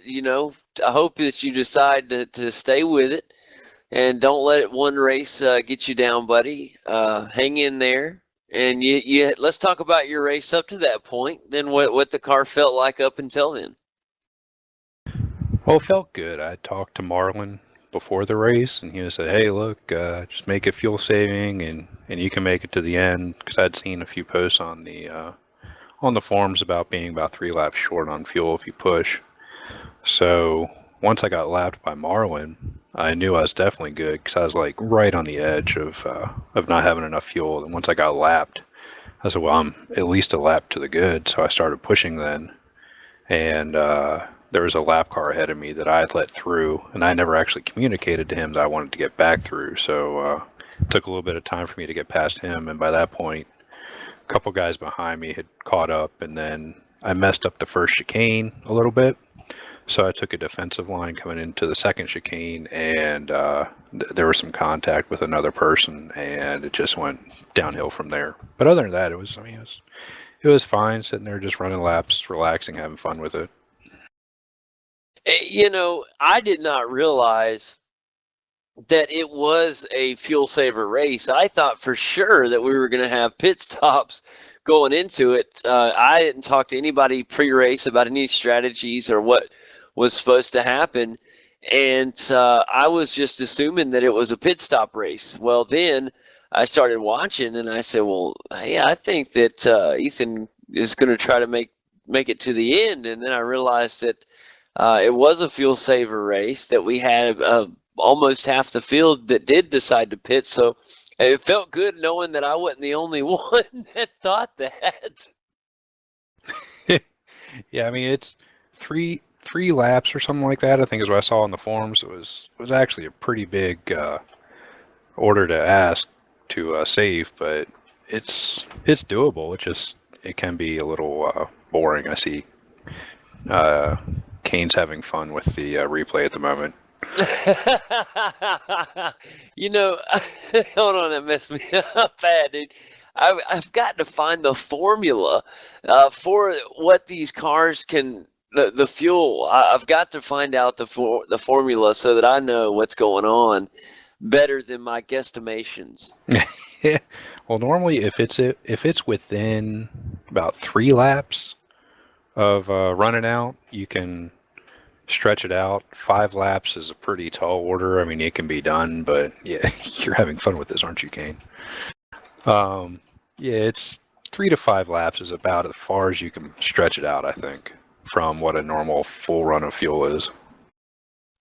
I hope that you decide to stay with it and don't let one race get you down, buddy. Hang in there. And let's talk about your race up to that point, then what the car felt like up until then. Well, it felt good. I talked to Marlon before the race, and he was said, "Hey, look, just make it fuel saving, and you can make it to the end." Because I'd seen a few posts on the forums about being about 3 laps short on fuel if you push. So once I got lapped by Marlon, I knew I was definitely good because I was like right on the edge of not having enough fuel. And once I got lapped, I said, "Well, I'm at least a lap to the good." So I started pushing then, and there was a lap car ahead of me that I had let through, and I never actually communicated to him that I wanted to get back through. So it took a little bit of time for me to get past him, and by that point, a couple guys behind me had caught up, and then I messed up the first chicane a little bit. So I took a defensive line coming into the second chicane, and there was some contact with another person, and it just went downhill from there. But other than that, it was fine, sitting there just running laps, relaxing, having fun with it. I did not realize that it was a fuel saver race. I thought for sure that we were going to have pit stops going into it. I didn't talk to anybody pre-race about any strategies or what was supposed to happen. and I was just assuming that it was a pit stop race. Well, then I started watching, and I said, "Well, hey, I think that Ethan is going to try to make it to the end." And then I realized that it was a fuel saver race, that we had almost half the field that did decide to pit. So it felt good knowing that I wasn't the only one that thought that. Yeah, I mean it's three laps or something like that. I think is what I saw in the forums. It was actually a pretty big order to ask to save, but it's doable. It can be a little boring. I see Kane's having fun with the replay at the moment. You know, hold on, that messed me up bad, dude. I've got to find the formula for what these cars can, the fuel. I've got to find out the formula so that I know what's going on better than my guesstimations. Well, normally if it's within about 3 laps of running out, you can stretch it out. 5 laps is a pretty tall order. I mean, it can be done, but yeah, you're having fun with this, aren't you, Kane? Yeah, it's 3 to 5 laps is about as far as you can stretch it out, I think, from what a normal full run of fuel is.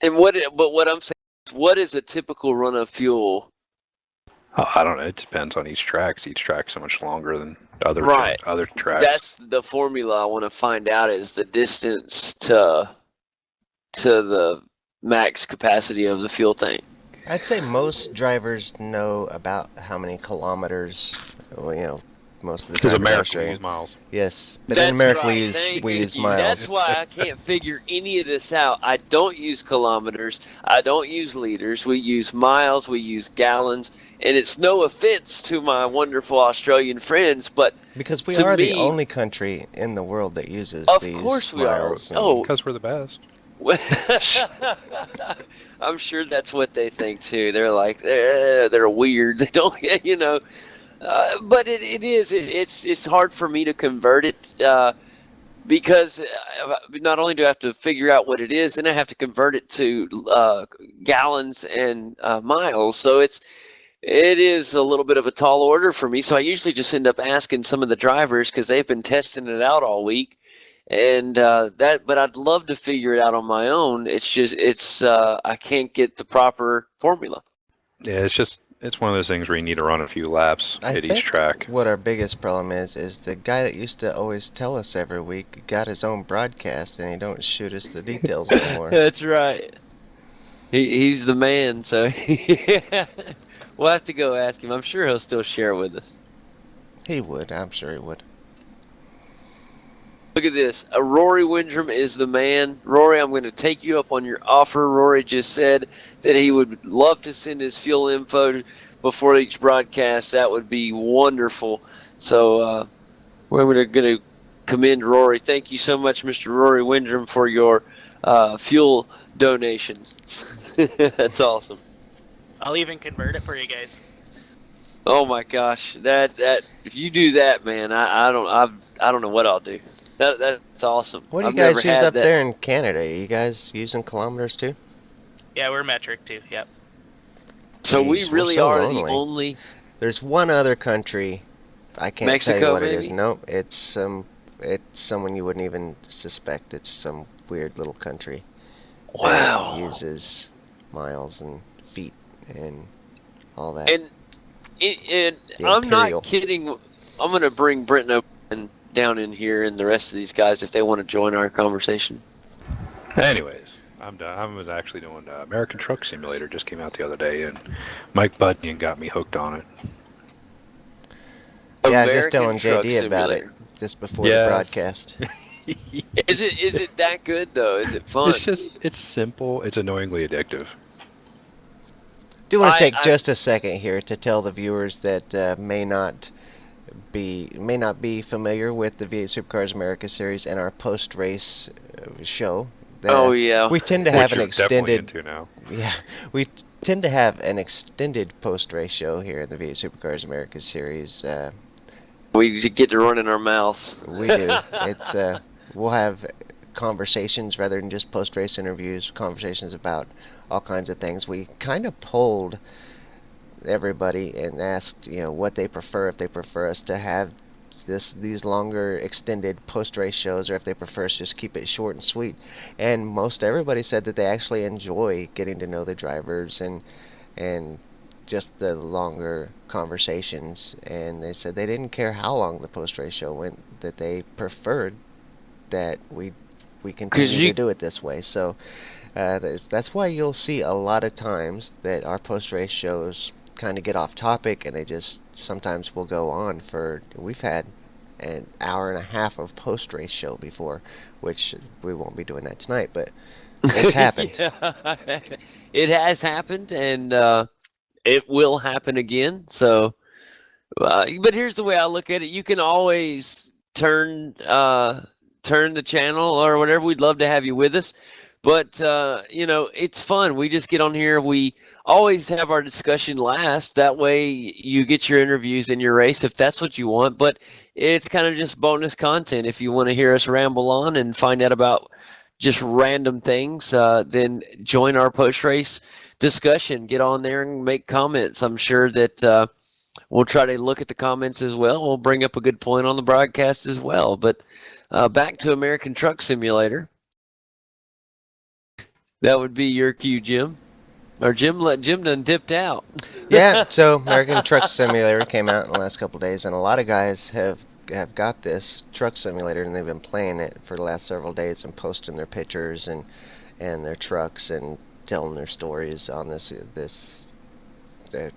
And what I'm saying is, what is a typical run of fuel? I don't know. It depends on each track. Each track's so much longer than other tracks. That's the formula I want to find out, is the distance to the max capacity of the fuel tank. I'd say most drivers know about how many kilometers, most of the time. Because America we use miles. Yes, but in America we use miles. That's why I can't figure any of this out. I don't use kilometers. I don't use liters. We use miles. We use gallons. And it's no offense to my wonderful Australian friends, but because we are the only country in the world that uses these course we miles. are. Oh, because we're the best. I'm sure that's what they think too. They're like, they're weird. They don't, but it's hard for me to convert it because not only do I have to figure out what it is, then I have to convert it to gallons and miles. So it is a little bit of a tall order for me. So I usually just end up asking some of the drivers because they've been testing it out all week. And but I'd love to figure it out on my own. It's just I can't get the proper formula. Yeah, it's one of those things where you need to run a few laps at each track. What our biggest problem is the guy that used to always tell us every week got his own broadcast and he don't shoot us the details anymore. That's right. He's the man, so we'll have to go ask him. I'm sure he'll still share with us. He would. I'm sure he would. Look at this. Rory Windrum is the man. Rory, I'm going to take you up on your offer. Rory just said that he would love to send his fuel info before each broadcast. That would be wonderful. So we're going to commend Rory. Thank you so much, Mr. Rory Windrum, for your fuel donations. That's awesome. I'll even convert it for you guys. Oh my gosh, that if you do that, man, I don't know what I'll do. That's awesome. What do you guys use up there in Canada? Are you guys using kilometers too? Yeah, we're metric too. Yep. So we really are the only. There's one other country. I can't Mexico, tell you what maybe? it is. Nope, it's someone you wouldn't even suspect. It's some weird little country. Wow. That uses miles and feet and all that. And I'm not kidding. I'm going to bring Brenton down in here and the rest of these guys if they want to join our conversation. Anyways, I'm done. I was actually doing American Truck Simulator. Just came out the other day, and Mike Bunyan got me hooked on it. Yeah, I was just telling JD about it just before the broadcast. Is it that good though? Is it fun? It's simple. It's annoyingly addictive. Do want to take just a second here to tell the viewers that may not be familiar with the V8 Supercars America series and our post-race show. We tend to have an extended. Yeah, we tend to have an extended post-race show here in the V8 Supercars America series. We get to run in our mouths. We do. It's we'll have conversations rather than just post-race interviews, conversations about all kinds of things. We kind of polled everybody and asked, what they prefer, if they prefer us to have these longer extended post-race shows, or if they prefer us to just keep it short and sweet. And most everybody said that they actually enjoy getting to know the drivers and just the longer conversations, and they said they didn't care how long the post-race show went, that they preferred that we continue to do it this way. So that's why you'll see a lot of times that our post-race shows kind of get off topic, and they just sometimes will go on for, we've had an hour and a half of post-race show before, which we won't be doing that tonight, but it's happened. Yeah, it has happened, and it will happen again. So, but here's the way I look at it: you can always turn the channel or whatever. We'd love to have you with us, but it's fun. We just get on here. We always have our discussion last. That way, you get your interviews in your race if that's what you want. But it's kind of just bonus content. If you want to hear us ramble on and find out about just random things, then join our post-race discussion. Get on there and make comments. I'm sure that we'll try to look at the comments as well. We'll bring up a good point on the broadcast as well. But back to American Truck Simulator. That would be your cue, Jim. Or Jim done dipped out. Yeah, so American Truck Simulator came out in the last couple of days, and a lot of guys have got this Truck Simulator, and they've been playing it for the last several days and posting their pictures and their trucks and telling their stories on this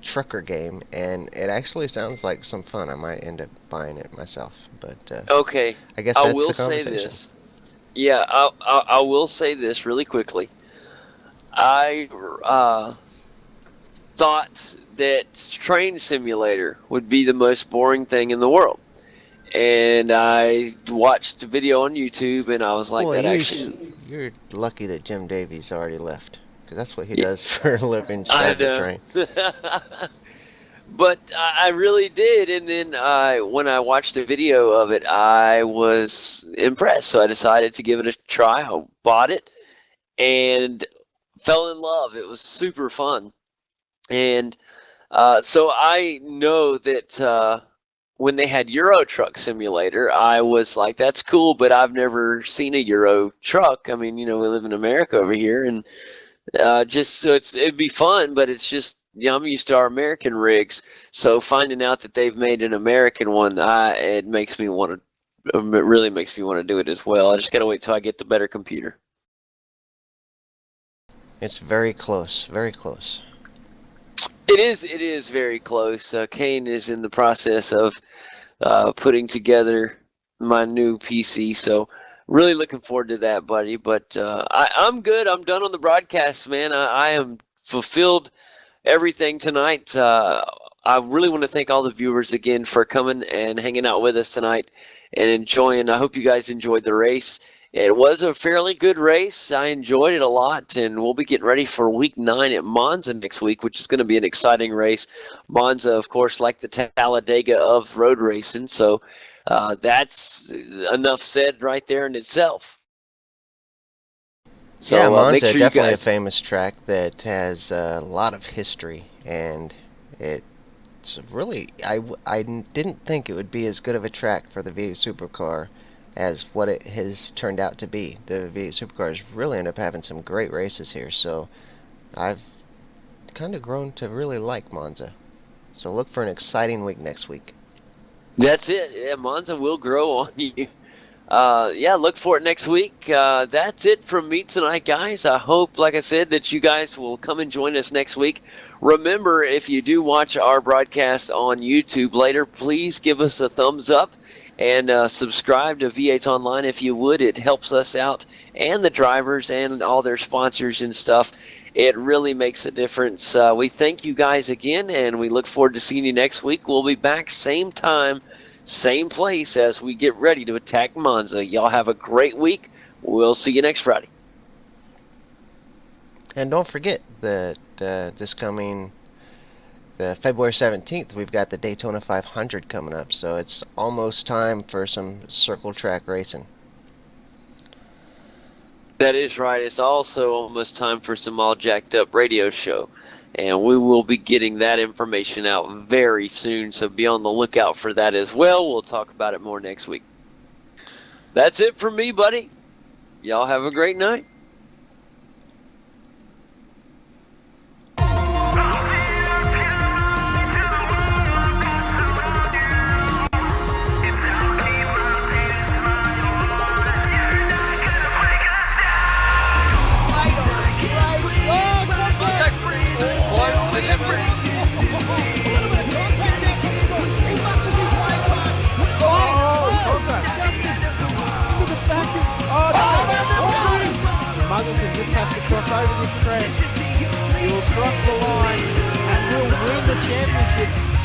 trucker game, and it actually sounds like some fun. I might end up buying it myself, but okay, I guess that's I will the conversation. say this. Yeah, I will say this really quickly. I thought that Train Simulator would be the most boring thing in the world, and I watched a video on YouTube, and I was like, Boy, you're lucky that Jim Davies already left, because that's what he does for a living, drive the train. But I really did, and then when I watched a video of it, I was impressed, so I decided to give it a try. I bought it and fell in love. It was super fun, and so I know that when they had Euro Truck Simulator, I was like, that's cool, but I've never seen a Euro truck. I mean, we live in America over here, and just so it'd be fun, but it's just, I'm used to our American rigs, so finding out that they've made an American one, it makes me want to, it really makes me want to do it as well. I just gotta wait till I get the better computer. It's very close, very close. It is very close. Kane is in the process of putting together my new PC, so really looking forward to that, buddy. But I'm good. I'm done on the broadcast, man. I am fulfilled everything tonight. I really want to thank all the viewers again for coming and hanging out with us tonight and enjoying. I hope you guys enjoyed the race. It was a fairly good race. I enjoyed it a lot, and we'll be getting ready for week 9 at Monza next week, which is going to be an exciting race. Monza, of course, like the Talladega of road racing, so that's enough said right there in itself. So, yeah, Monza, make sure definitely you guys... a famous track that has a lot of history, and it's really, I didn't think it would be as good of a track for the V8 Supercar as what it has turned out to be. The V8 Supercars really end up having some great races here, so I've kind of grown to really like Monza. So look for an exciting week next week. That's it. Yeah, Monza will grow on you. Yeah, look for it next week. That's it from me tonight, guys. I hope, like I said, that you guys will come and join us next week. Remember, if you do watch our broadcast on YouTube later, please give us a thumbs up and subscribe to V8 Online if you would. It helps us out and the drivers and all their sponsors and stuff. It really makes a difference. We thank you guys again, and we look forward to seeing you next week. We'll be back same time, same place as we get ready to attack Monza. Y'all have a great week. We'll see you next Friday. And don't forget that this coming February 17th, we've got the Daytona 500 coming up, so it's almost time for some circle track racing. That is right. It's also almost time for some All Jacked Up radio show. And we will be getting that information out very soon, so be on the lookout for that as well. We'll talk about it more next week. That's it from me, buddy. Y'all have a great night. Muggleton just has to cross over this crest. He will cross the line and will win the championship.